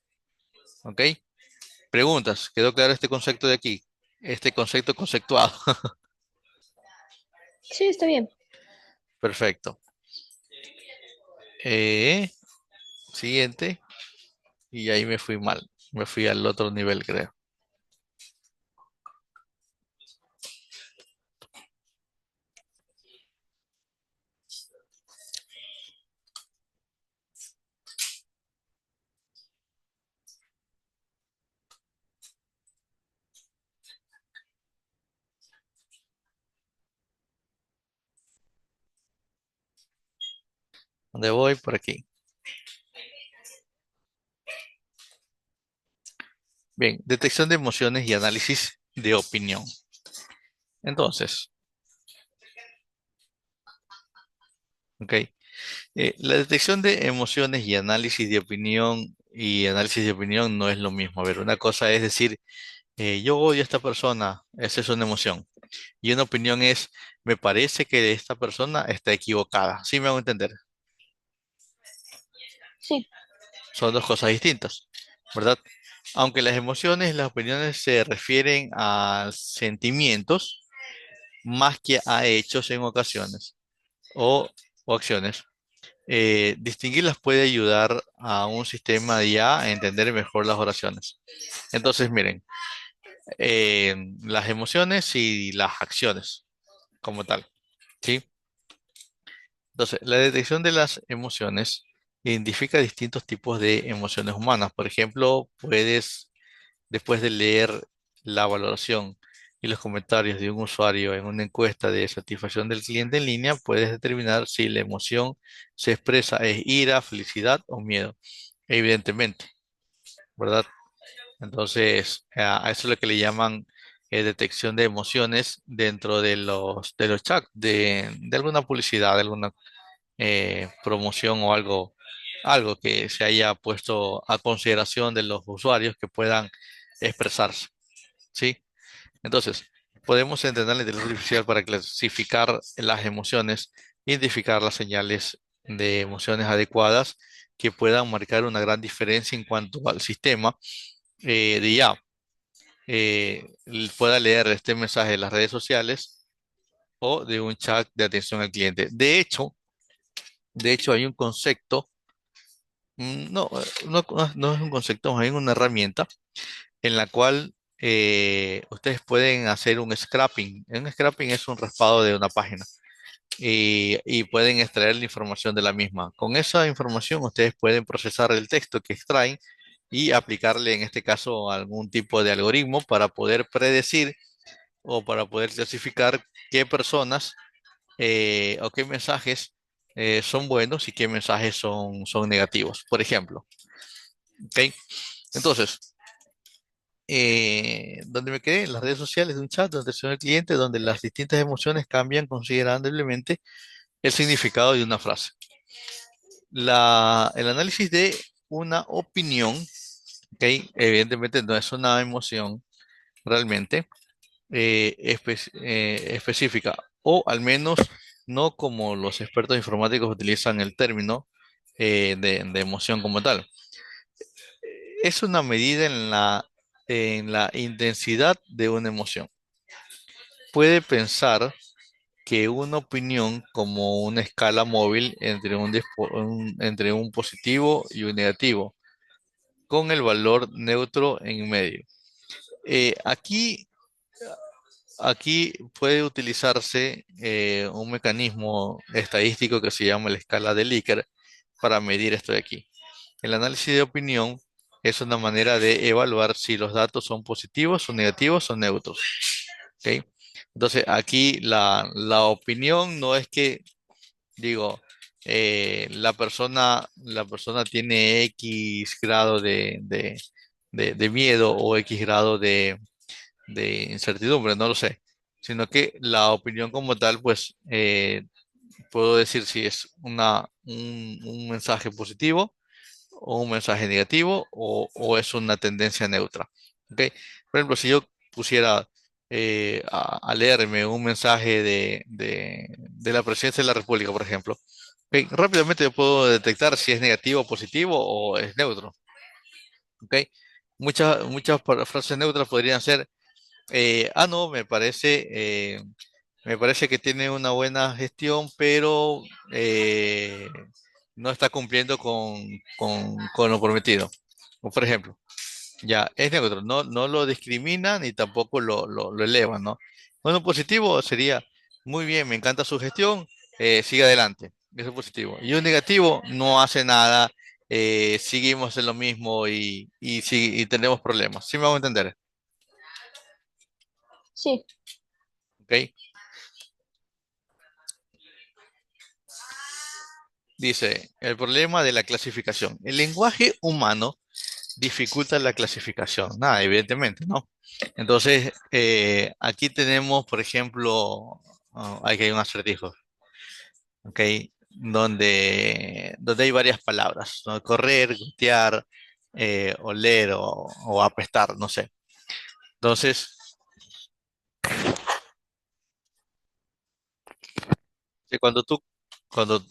¿Ok? Preguntas. ¿Quedó claro este concepto de aquí? Este concepto conceptuado. Sí, está bien. Perfecto. Eh, Siguiente. Y ahí me fui mal. Me fui al otro nivel, creo. ¿Dónde voy? Por aquí. Bien. Detección de emociones y análisis de opinión. Entonces, ok. La detección de emociones y análisis de opinión no es lo mismo. A ver, una cosa es decir, yo odio a esta persona, esa es una emoción. Y una opinión es, me parece que esta persona está equivocada. ¿Sí me hago entender? Sí, Son dos cosas distintas, ¿verdad? Aunque las emociones y las opiniones se refieren a sentimientos más que a hechos en ocasiones o, o acciones. Distinguirlas puede ayudar a un sistema de IA a entender mejor las oraciones. Entonces, miren, las emociones y las acciones como tal, ¿sí? Entonces, la detección de las emociones identifica distintos tipos de emociones humanas. Por ejemplo, puedes, después de leer la valoración y los comentarios de un usuario en una encuesta de satisfacción del cliente en línea, puedes determinar si la emoción se expresa es ira, felicidad o miedo. Evidentemente, ¿verdad? Entonces, a eso es lo que le llaman detección de emociones dentro de los chats, de alguna publicidad, de alguna promoción o algo que se haya puesto a consideración de los usuarios que puedan expresarse, ¿sí? Entonces, podemos entrenar la inteligencia artificial para clasificar las emociones, identificar las señales de emociones adecuadas que puedan marcar una gran diferencia en cuanto al sistema de IA. Pueda leer este mensaje de las redes sociales o de un chat de atención al cliente. De hecho, hay un concepto. No, no es un concepto, más bien una herramienta en la cual ustedes pueden hacer un scrapping. Un scrapping es un raspado de una página y pueden extraer la información de la misma. Con esa información ustedes pueden procesar el texto que extraen y aplicarle en este caso algún tipo de algoritmo para poder predecir o para poder clasificar qué personas o qué mensajes son buenos y qué mensajes son negativos, por ejemplo. ¿Ok? Entonces, donde me quedé, en las redes sociales de un chat de atención al cliente, donde las distintas emociones cambian considerablemente el significado de una frase. El análisis de una opinión, ¿ok? Evidentemente no es una emoción realmente específica, o al menos no como los expertos informáticos utilizan el término de emoción como tal. Es una medida en la intensidad de una emoción. Puede pensar que una opinión como una escala móvil entre un positivo y un negativo, con el valor neutro en medio. Aquí, aquí puede utilizarse un mecanismo estadístico que se llama la escala de Likert para medir esto de aquí. El análisis de opinión es una manera de evaluar si los datos son positivos o negativos o neutros. ¿Ok? Entonces, aquí la opinión no es que, digo, la persona tiene X grado de miedo o X grado de incertidumbre, no lo sé, sino que la opinión como tal, pues, puedo decir si es un mensaje positivo o un mensaje negativo o es una tendencia neutra. ¿Ok? Por ejemplo, si yo pusiera a leerme un mensaje de la presidencia de la República, por ejemplo, ok, rápidamente yo puedo detectar si es negativo, positivo o es neutro. ¿Ok? Muchas frases neutras podrían ser, no, me parece que tiene una buena gestión, pero no está cumpliendo con lo prometido. O por ejemplo, ya es neutro, no lo discrimina ni tampoco lo eleva, ¿no? Bueno, positivo sería, muy bien, me encanta su gestión, sigue adelante. Eso es positivo. Y un negativo, no hace nada, seguimos en lo mismo y tenemos problemas. ¿Sí me hago entender? Sí, ¿Ok? Dice, el problema de la clasificación. El lenguaje humano dificulta la clasificación. Nada, evidentemente, ¿no? Entonces, aquí tenemos, por ejemplo, aquí hay un acertijo, ¿ok? Donde hay varias palabras, ¿no? Correr, gotear, oler o apestar, no sé. Entonces, cuando tú, cuando,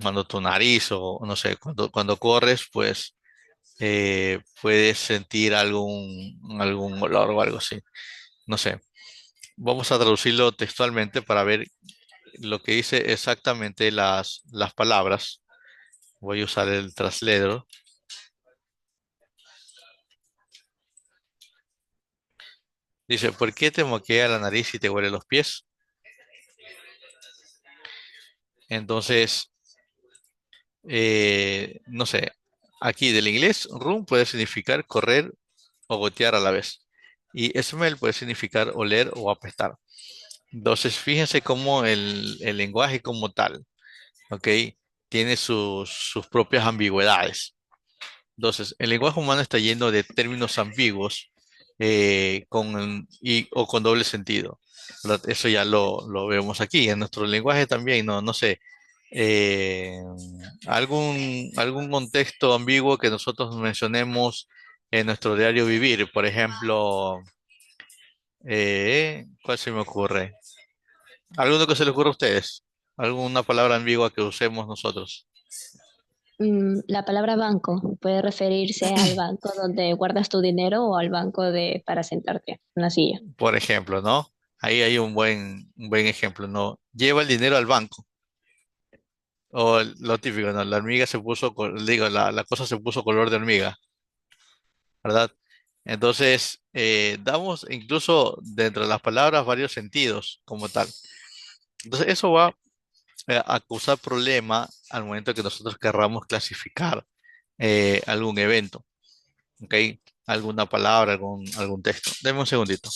cuando tu nariz o no sé, cuando corres, pues puedes sentir algún olor o algo así. No sé. Vamos a traducirlo textualmente para ver lo que dice exactamente las palabras. Voy a usar el translator. Dice, ¿por qué te moquea la nariz y te huele los pies? Entonces, no sé, aquí del inglés, run puede significar correr o gotear a la vez. Y smell puede significar oler o apestar. Entonces, fíjense cómo el lenguaje como tal, ¿ok? Tiene sus propias ambigüedades. Entonces, el lenguaje humano está lleno de términos ambiguos o con doble sentido, ¿verdad? Eso ya lo vemos aquí. En nuestro lenguaje también, no sé, eh, algún contexto ambiguo que nosotros mencionemos en nuestro diario vivir. Por ejemplo, ¿cuál se me ocurre? ¿Alguno que se le ocurra a ustedes? ¿Alguna palabra ambigua que usemos nosotros? La palabra banco puede referirse al banco donde guardas tu dinero o al banco para sentarte en la silla. Por ejemplo, ¿no? Ahí hay un buen ejemplo, ¿no? Lleva el dinero al banco. O lo típico, ¿no? La hormiga se puso, digo, la cosa se puso color de hormiga, ¿verdad? Entonces, damos incluso dentro de las palabras varios sentidos como tal. Entonces, eso va a causar problema al momento que nosotros querramos clasificar algún evento, ¿ok? Alguna palabra, algún texto. Deme un segundito.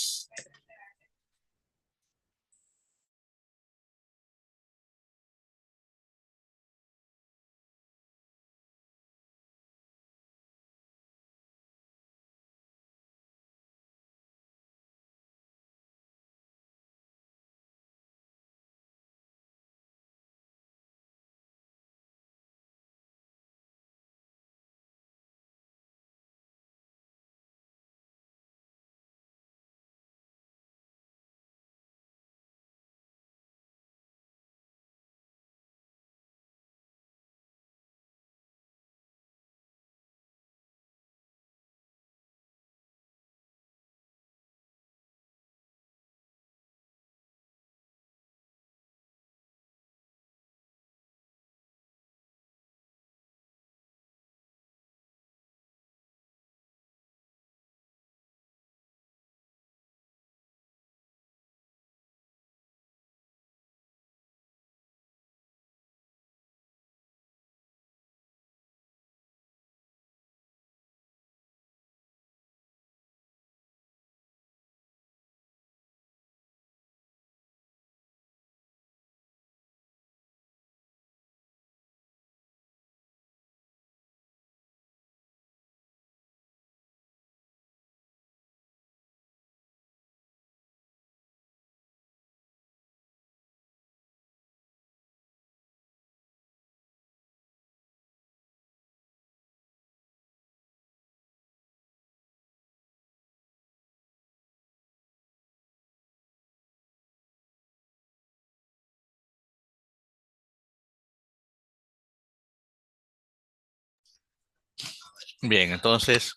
Bien, entonces,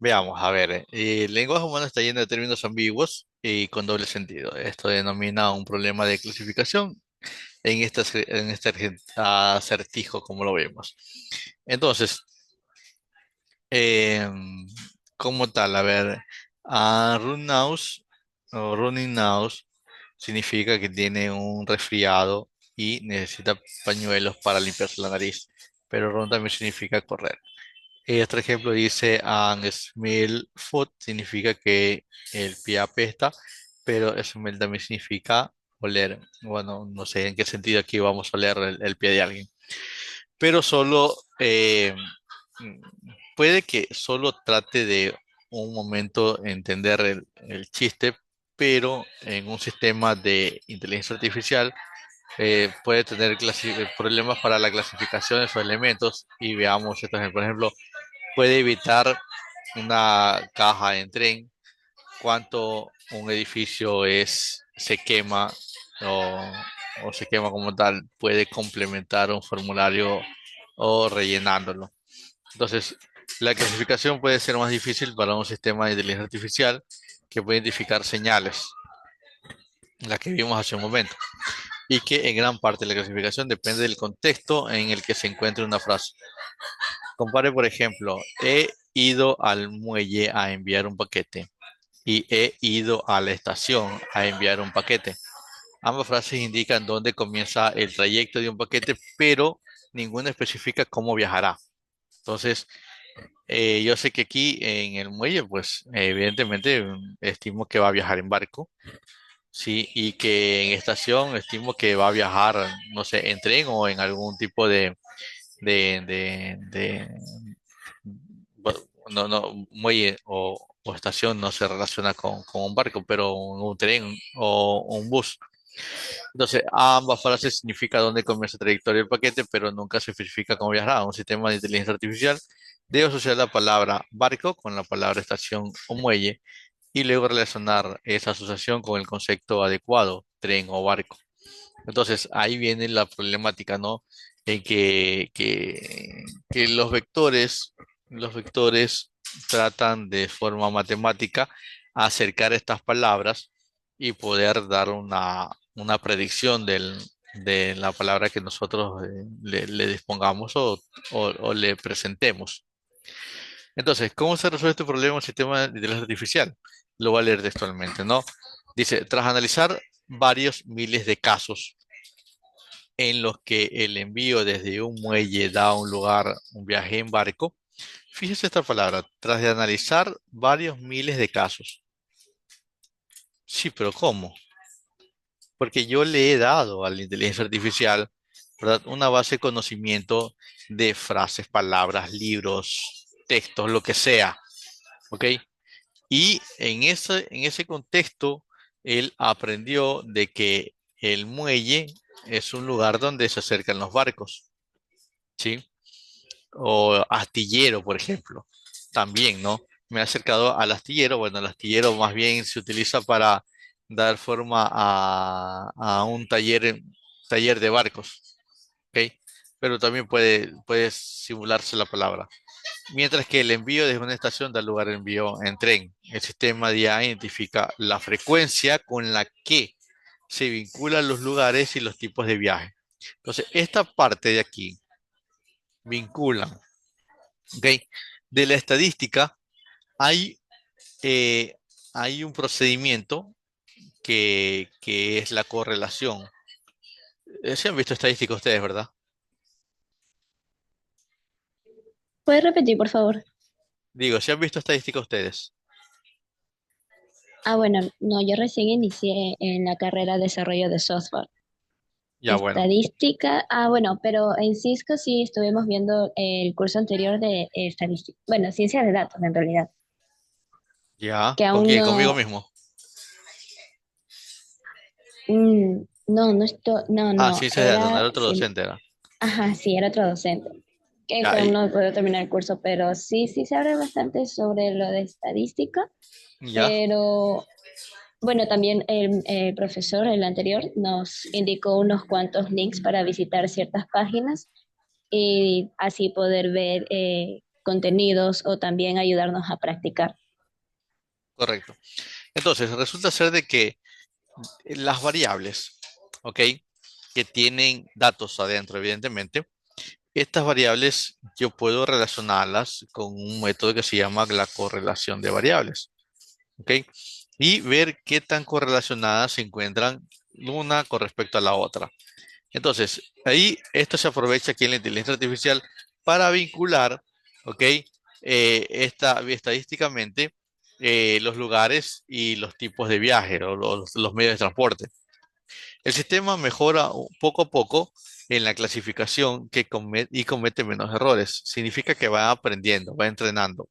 veamos, a ver, el lenguaje humano está lleno de términos ambiguos y con doble sentido. Esto denomina un problema de clasificación en este acertijo, como lo vemos. Entonces, em, como tal, a ver, run nose o running nose significa que tiene un resfriado y necesita pañuelos para limpiarse la nariz, pero run también significa correr. Otro ejemplo dice, and smell food significa que el pie apesta, pero smell también significa oler. Bueno, no sé en qué sentido aquí vamos a oler el pie de alguien. Pero solo mm, puede que solo trate de un momento entender el chiste, pero en un sistema de inteligencia artificial puede tener problemas para la clasificación de sus elementos. Y veamos esto, por ejemplo, puede evitar una caja en tren, cuánto un edificio se quema o, o se quema como tal, puede complementar un formulario o rellenándolo. Entonces, la clasificación puede ser más difícil para un sistema de inteligencia artificial que puede identificar señales, las que vimos hace un momento. y que en gran parte la clasificación depende del contexto en el que se encuentre una frase. Compare, por ejemplo, he ido al muelle a enviar un paquete y he ido a la estación a enviar un paquete. Ambas frases indican dónde comienza el trayecto de un paquete, pero ninguna especifica cómo viajará. Entonces, yo sé que aquí en el muelle, pues evidentemente estimo que va a viajar en barco, sí, y que en estación estimo que va a viajar, no sé, en tren o en algún tipo de bueno, no, no, muelle o estación no se relaciona con un barco, pero un tren o un bus. Entonces, ambas frases significan dónde comienza la trayectoria del paquete, pero nunca se especifica cómo viajará. Un sistema de inteligencia artificial debe asociar la palabra barco con la palabra estación o muelle y luego relacionar esa asociación con el concepto adecuado, tren o barco. Entonces, ahí viene la problemática, ¿no? En que los vectores tratan de forma matemática acercar estas palabras y poder dar una predicción de la palabra que nosotros le dispongamos o le presentemos. Entonces, ¿cómo se resuelve este problema en el sistema de inteligencia artificial? Lo voy a leer textualmente, ¿no? Dice, tras analizar varios miles de casos en los que el envío desde un muelle da a un lugar un viaje en barco, fíjese esta palabra, tras de analizar varios miles de casos. Sí, pero ¿cómo? Porque yo le he dado a la inteligencia artificial, ¿verdad? Una base de conocimiento de frases, palabras, libros, textos, lo que sea, ¿ok? Y en ese contexto, él aprendió de que el muelle es un lugar donde se acercan los barcos, ¿sí? O astillero, por ejemplo, también, ¿no? Me he acercado al astillero, bueno, el astillero más bien se utiliza para dar forma a un taller de barcos, ¿ok? Pero también puede simularse la palabra. Mientras que el envío desde una estación da lugar al envío en tren. El sistema de IA identifica la frecuencia con la que se vinculan los lugares y los tipos de viaje. Entonces, esta parte de aquí vinculan, ¿ok? De la estadística hay, eh, hay un procedimiento que es la correlación. ¿Se han visto estadística ustedes, verdad? ¿Puedes repetir, por favor? Digo, ¿se han visto estadística ustedes? Ah, bueno, no, yo recién inicié en la carrera de desarrollo de software. Ya, bueno. Estadística, bueno, pero en Cisco sí estuvimos viendo el curso anterior de estadística, bueno, ciencia de datos en realidad, Ya. que ¿Con aún quién? Conmigo no, mismo. no, no, no, Ah, no, ciencias de datos, no era, era otro sí, ajá, ajá, sí, era otro docente, que ya, aún no puedo terminar el curso, pero sí, sí se habla bastante sobre lo de estadística, ya, pero bueno, también el profesor, el anterior, nos indicó unos cuantos links para visitar ciertas páginas y así poder ver contenidos o también ayudarnos a practicar. correcto. Entonces, resulta ser de que las variables, ¿ok? Que tienen datos adentro, evidentemente, estas variables yo puedo relacionarlas con un método que se llama la correlación de variables, ¿ok? Y ver qué tan correlacionadas se encuentran una con respecto a la otra. Entonces, ahí esto se aprovecha aquí en la inteligencia artificial para vincular, ¿ok? Estadísticamente los lugares y los tipos de viaje o los medios de transporte. El sistema mejora poco a poco en la clasificación y comete menos errores. Significa que va aprendiendo, va entrenando.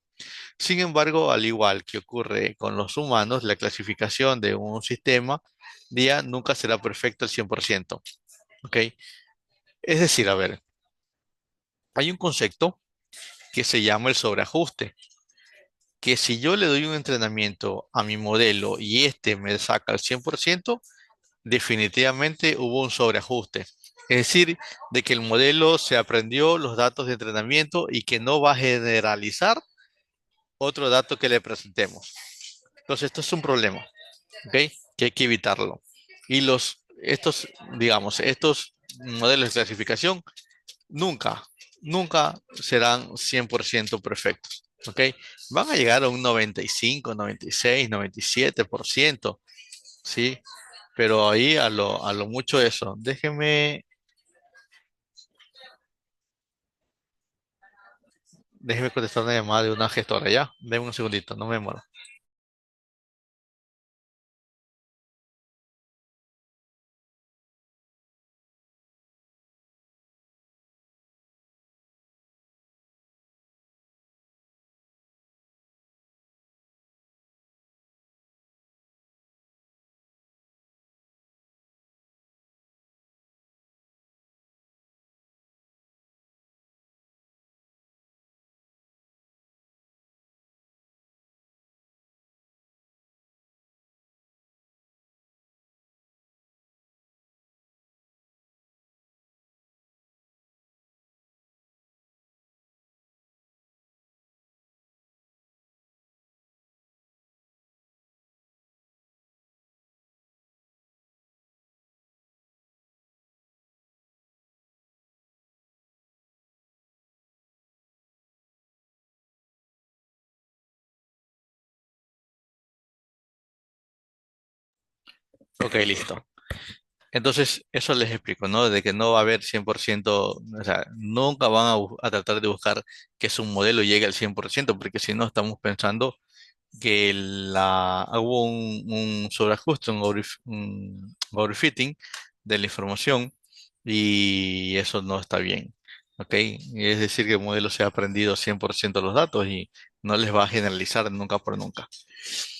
Sin embargo, al igual que ocurre con los humanos, la clasificación de un sistema día nunca será perfecto al 100%. ¿Ok? Es decir, a ver, hay un concepto que se llama el sobreajuste, que si yo le doy un entrenamiento a mi modelo y este me saca al 100%, definitivamente hubo un sobreajuste. Es decir, de que el modelo se aprendió los datos de entrenamiento y que no va a generalizar otro dato que le presentemos. Entonces, esto es un problema, ¿ok? Que hay que evitarlo. Y estos, digamos, estos modelos de clasificación nunca, nunca serán 100% perfectos. ¿Ok? Van a llegar a un 95, 96, 97%, ¿sí? Pero ahí a lo mucho eso. Déjeme contestar una llamada de una gestora, ¿ya? Denme un segundito, no me demoro. Ok, listo. Entonces, eso les explico, ¿no? De que no va a haber 100%, o sea, nunca van a tratar de buscar que su modelo llegue al 100%, porque si no, estamos pensando que hubo un sobreajuste, un overfitting de la información y eso no está bien, ¿ok? Es decir, que el modelo se ha aprendido 100% los datos y no les va a generalizar nunca por nunca.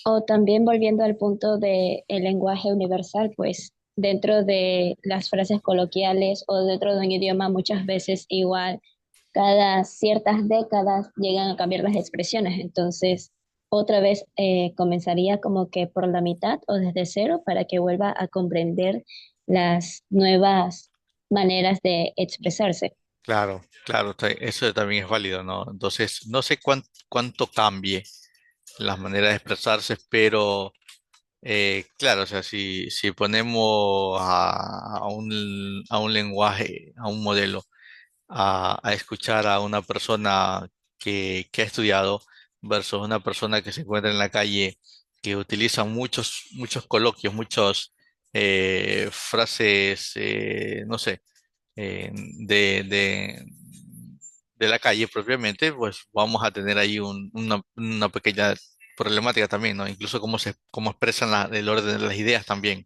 O también volviendo al punto del lenguaje universal, pues dentro de las frases coloquiales o dentro de un idioma muchas veces igual cada ciertas décadas llegan a cambiar las expresiones. Entonces, otra vez comenzaría como que por la mitad o desde cero para que vuelva a comprender las nuevas maneras de expresarse. Claro, claro, eso también es válido, ¿no? Entonces, no sé cuánto cambie las maneras de expresarse, pero claro, o sea, si ponemos a un lenguaje, a un modelo, a escuchar a una persona que ha estudiado versus una persona que se encuentra en la calle, que utiliza muchos coloquios, muchas frases, no sé, de la calle propiamente, pues vamos a tener ahí una pequeña problemática también, ¿no? Incluso cómo expresan el orden de las ideas también,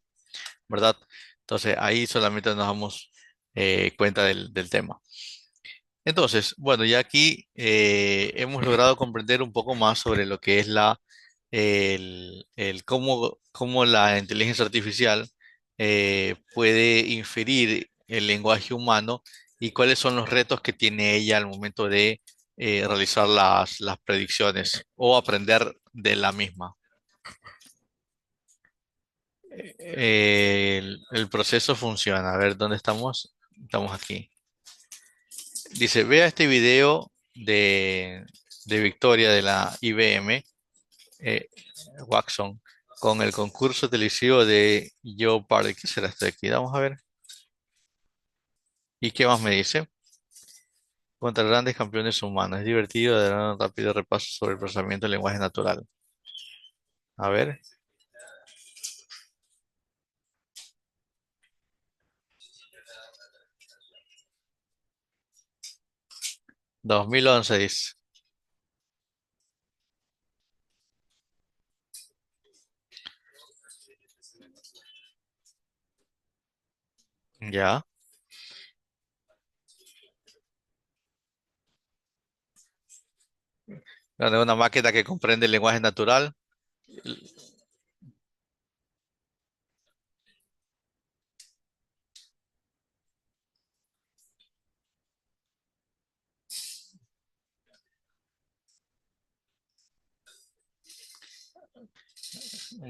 ¿verdad? Entonces ahí solamente nos damos cuenta del tema. Entonces, bueno, ya aquí hemos logrado comprender un poco más sobre lo que es el cómo la inteligencia artificial puede inferir el lenguaje humano y cuáles son los retos que tiene ella al momento de realizar las predicciones o aprender de la misma. El proceso funciona. A ver, ¿dónde estamos? Estamos aquí. Dice, vea este video de Victoria de la IBM, eh, Watson, con el concurso televisivo de Jeopardy. ¿Qué será esto de aquí? Vamos a ver. ¿Y qué más me dice? Contra grandes campeones humanos. Es divertido dar un rápido repaso sobre el procesamiento del lenguaje natural. A ver. 2011 dice. Ya. De una máquina que comprende el lenguaje natural.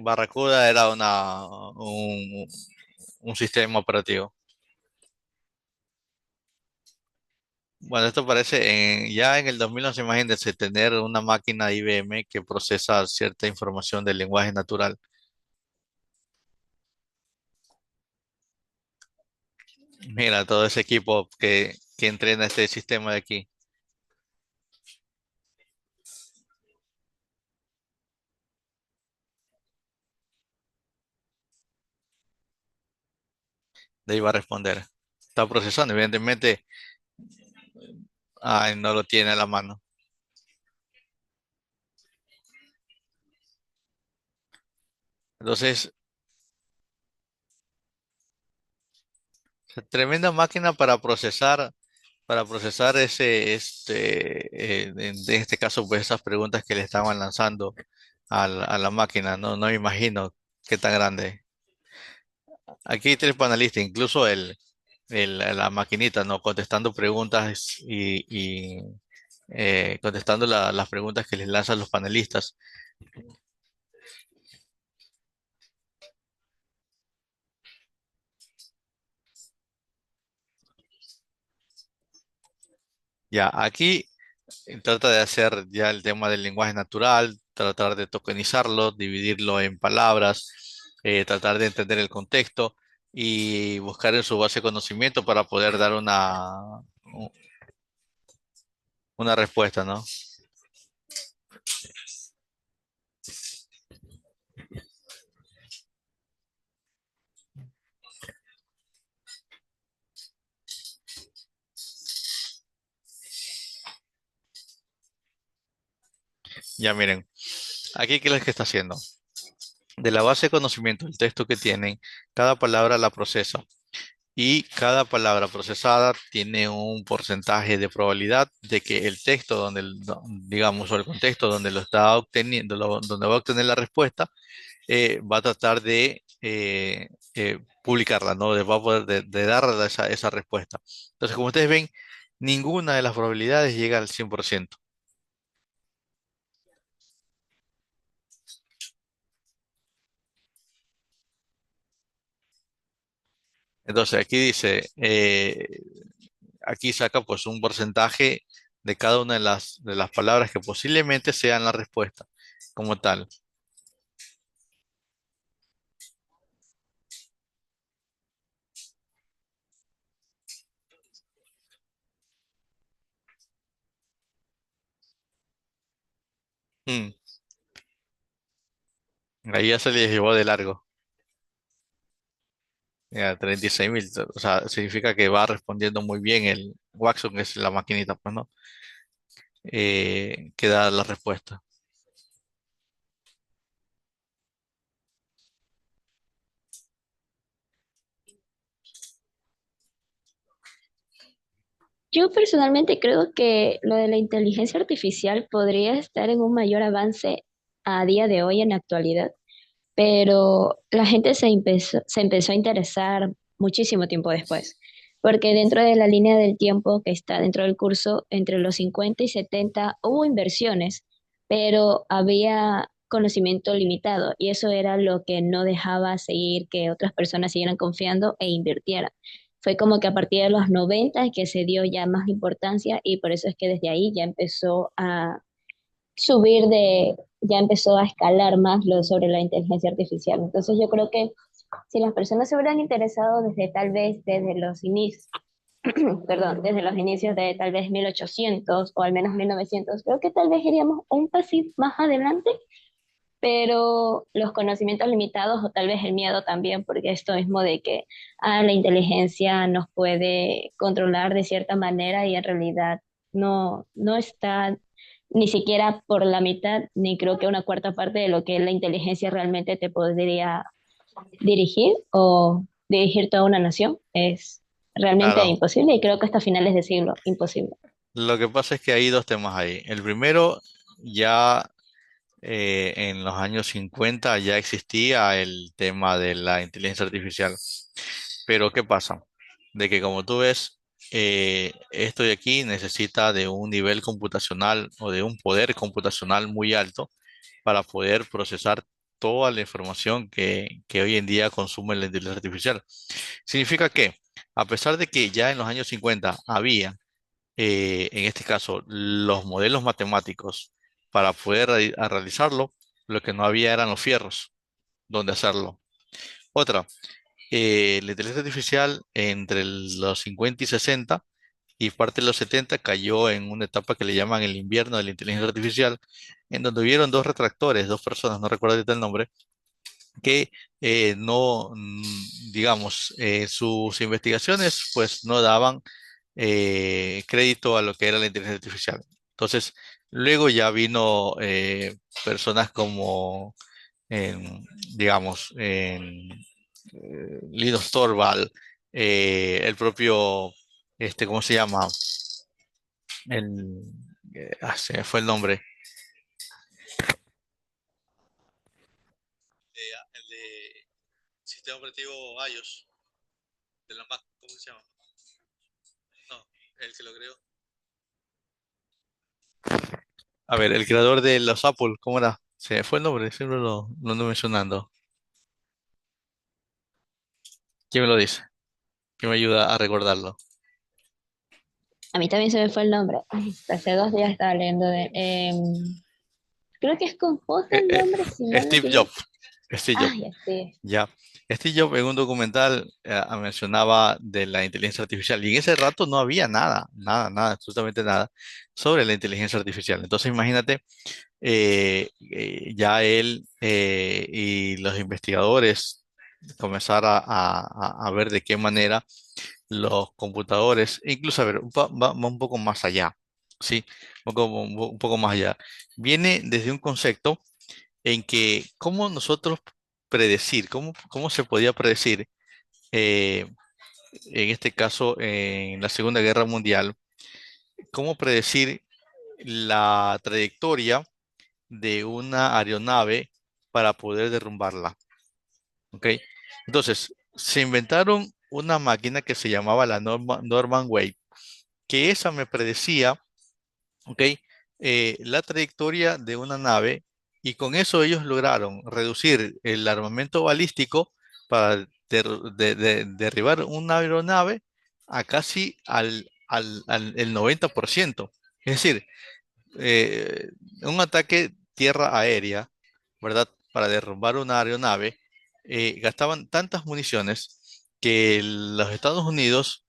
Barracuda era un sistema operativo. Bueno, esto parece, ya en el 2011, imagínense, tener una máquina IBM que procesa cierta información del lenguaje natural. Mira, todo ese equipo que entrena este sistema de aquí. De ahí va a responder. Está procesando, evidentemente, ay, no lo tiene a la mano. Entonces, tremenda máquina para procesar en este caso, pues esas preguntas que le estaban lanzando a la máquina. No, no me imagino qué tan grande. Aquí hay tres panelistas, incluso la maquinita, ¿no? Contestando preguntas y contestando las preguntas que les lanzan los panelistas. Ya, aquí trata de hacer ya el tema del lenguaje natural, tratar de tokenizarlo, dividirlo en palabras, tratar de entender el contexto y buscar en su base de conocimiento para poder dar una respuesta, ¿no? Ya miren, aquí qué es lo que está haciendo. De la base de conocimiento, el texto que tienen, cada palabra la procesa y cada palabra procesada tiene un porcentaje de probabilidad de que el texto digamos, o el contexto donde lo está obteniendo, donde va a obtener la respuesta, va a tratar de publicarla, ¿no? Va a poder de dar esa respuesta. Entonces, como ustedes ven, ninguna de las probabilidades llega al 100%. Entonces, aquí dice, aquí saca pues un porcentaje de cada una de las palabras que posiblemente sean la respuesta como tal. Mm, ahí ya se les llevó de largo. Ya, 36.000. O sea, significa que va respondiendo muy bien el Watson, que es la maquinita, pues, ¿no? Que da la respuesta. Yo personalmente creo que lo de la inteligencia artificial podría estar en un mayor avance a día de hoy en la actualidad, pero la gente se empezó a interesar muchísimo tiempo después, porque dentro de la línea del tiempo que está dentro del curso, entre los 50 y 70 hubo inversiones, pero había conocimiento limitado y eso era lo que no dejaba seguir que otras personas siguieran confiando e invirtieran. Fue como que a partir de los 90 que se dio ya más importancia y por eso es que desde ahí ya empezó a ya empezó a escalar más lo sobre la inteligencia artificial. Entonces yo creo que si las personas se hubieran interesado desde tal vez desde los inicios, perdón, desde los inicios de tal vez 1800 o al menos 1900, creo que tal vez iríamos un pasito más adelante, pero los conocimientos limitados o tal vez el miedo también, porque esto mismo de que la inteligencia nos puede controlar de cierta manera y en realidad no está ni siquiera por la mitad, ni creo que una cuarta parte de lo que la inteligencia realmente te podría dirigir o dirigir toda una nación. Es realmente Claro, imposible y creo que hasta finales de siglo, imposible. lo que pasa es que hay dos temas ahí. El primero, ya en los años 50 ya existía el tema de la inteligencia artificial. Pero ¿qué pasa? De que como tú ves, esto de aquí necesita de un nivel computacional o de un poder computacional muy alto para poder procesar toda la información que hoy en día consume la inteligencia artificial. Significa que, a pesar de que ya en los años 50 había, en este caso, los modelos matemáticos para poder realizarlo, lo que no había eran los fierros donde hacerlo. Otra. la inteligencia artificial entre los 50 y 60 y parte de los 70 cayó en una etapa que le llaman el invierno de la inteligencia artificial, en donde hubieron dos retractores, dos personas, no recuerdo ahorita el nombre, que no, digamos, sus investigaciones pues no daban crédito a lo que era la inteligencia artificial. Entonces, luego ya vino personas como, en, digamos, Linus Torvald, el propio, ¿cómo se llama? Se me fue el nombre. El de sistema operativo iOS, de la Mac, ¿cómo se llama? No, el que lo creó. A ver, el creador de los Apple, ¿cómo era? Se me fue el nombre, siempre lo ando mencionando. ¿Quién me lo dice? ¿Quién me ayuda a recordarlo? A mí también se me fue el nombre. Ay, hace 2 días estaba leyendo de... creo que es con J Eh, el eh, nombre, si no me Steve equivoco. Jobs. Steve Jobs. Ay, sí. Ya. Steve Jobs en un documental mencionaba de la inteligencia artificial y en ese rato no había nada, nada, nada, absolutamente nada sobre la inteligencia artificial. Entonces imagínate, ya él y los investigadores comenzar a ver de qué manera los computadores, incluso a ver, va un poco más allá, ¿sí? Un poco más allá. Viene desde un concepto en que cómo nosotros predecir, cómo se podía predecir, eh, en este caso en la Segunda Guerra Mundial, cómo predecir la trayectoria de una aeronave para poder derrumbarla, ¿ok? Entonces, se inventaron una máquina que se llamaba la Norman Wave, que esa me predecía, ¿ok? La trayectoria de una nave y con eso ellos lograron reducir el armamento balístico para derribar una aeronave a casi el 90%. Es decir, eh, un ataque tierra-aérea, ¿verdad? Para derrumbar una aeronave, gastaban tantas municiones que los Estados Unidos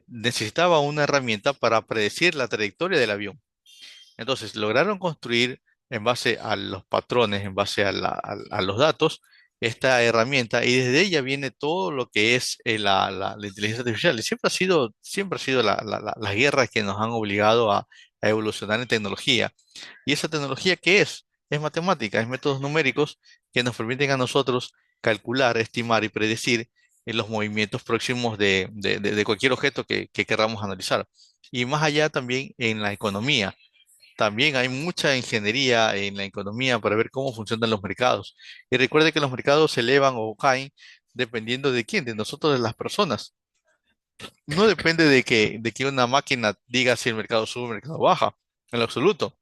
necesitaba una herramienta para predecir la trayectoria del avión. Entonces, lograron construir en base a los patrones, en base a los datos, esta herramienta y desde ella viene todo lo que es la inteligencia artificial. Y siempre ha sido las guerras que nos han obligado a evolucionar en tecnología. ¿Y esa tecnología qué es? Es matemática, es métodos numéricos que nos permiten a nosotros calcular, estimar y predecir los movimientos próximos de cualquier objeto que queramos analizar. Y más allá también en la economía. También hay mucha ingeniería en la economía para ver cómo funcionan los mercados. Y recuerde que los mercados se elevan o caen dependiendo de quién, de nosotros, de las personas. No depende de que una máquina diga si el mercado sube o el mercado baja, en lo absoluto,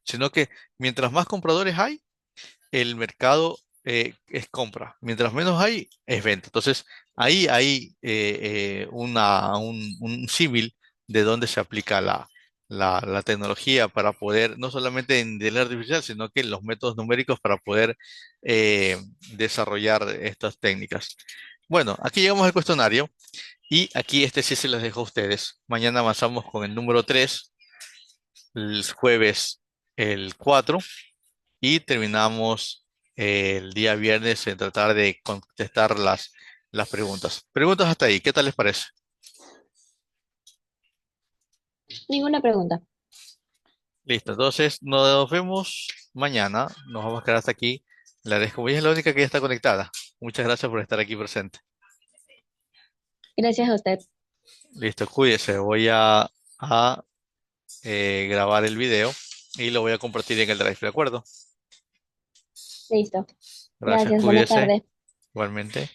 sino que mientras más compradores hay, el mercado es compra. Mientras menos hay, es venta. Entonces, ahí hay un símil de dónde se aplica la tecnología para poder, no solamente en inteligencia artificial, sino que los métodos numéricos para poder eh, desarrollar estas técnicas. Bueno, aquí llegamos al cuestionario y aquí este sí se los dejo a ustedes. Mañana avanzamos con el número 3, el jueves el 4 y terminamos el día viernes en tratar de contestar las preguntas. Preguntas hasta ahí, ¿qué tal les parece? Ninguna pregunta. Listo, entonces nos vemos mañana, nos vamos a quedar hasta aquí. La agradezco, ella es la única que ya está conectada. Muchas gracias por estar aquí presente. Gracias a usted. Listo, cuídese, voy a grabar el video y lo voy a compartir en el Drive, ¿de acuerdo? Listo. Gracias, Gracias. Buenas cuídese, tardes. igualmente.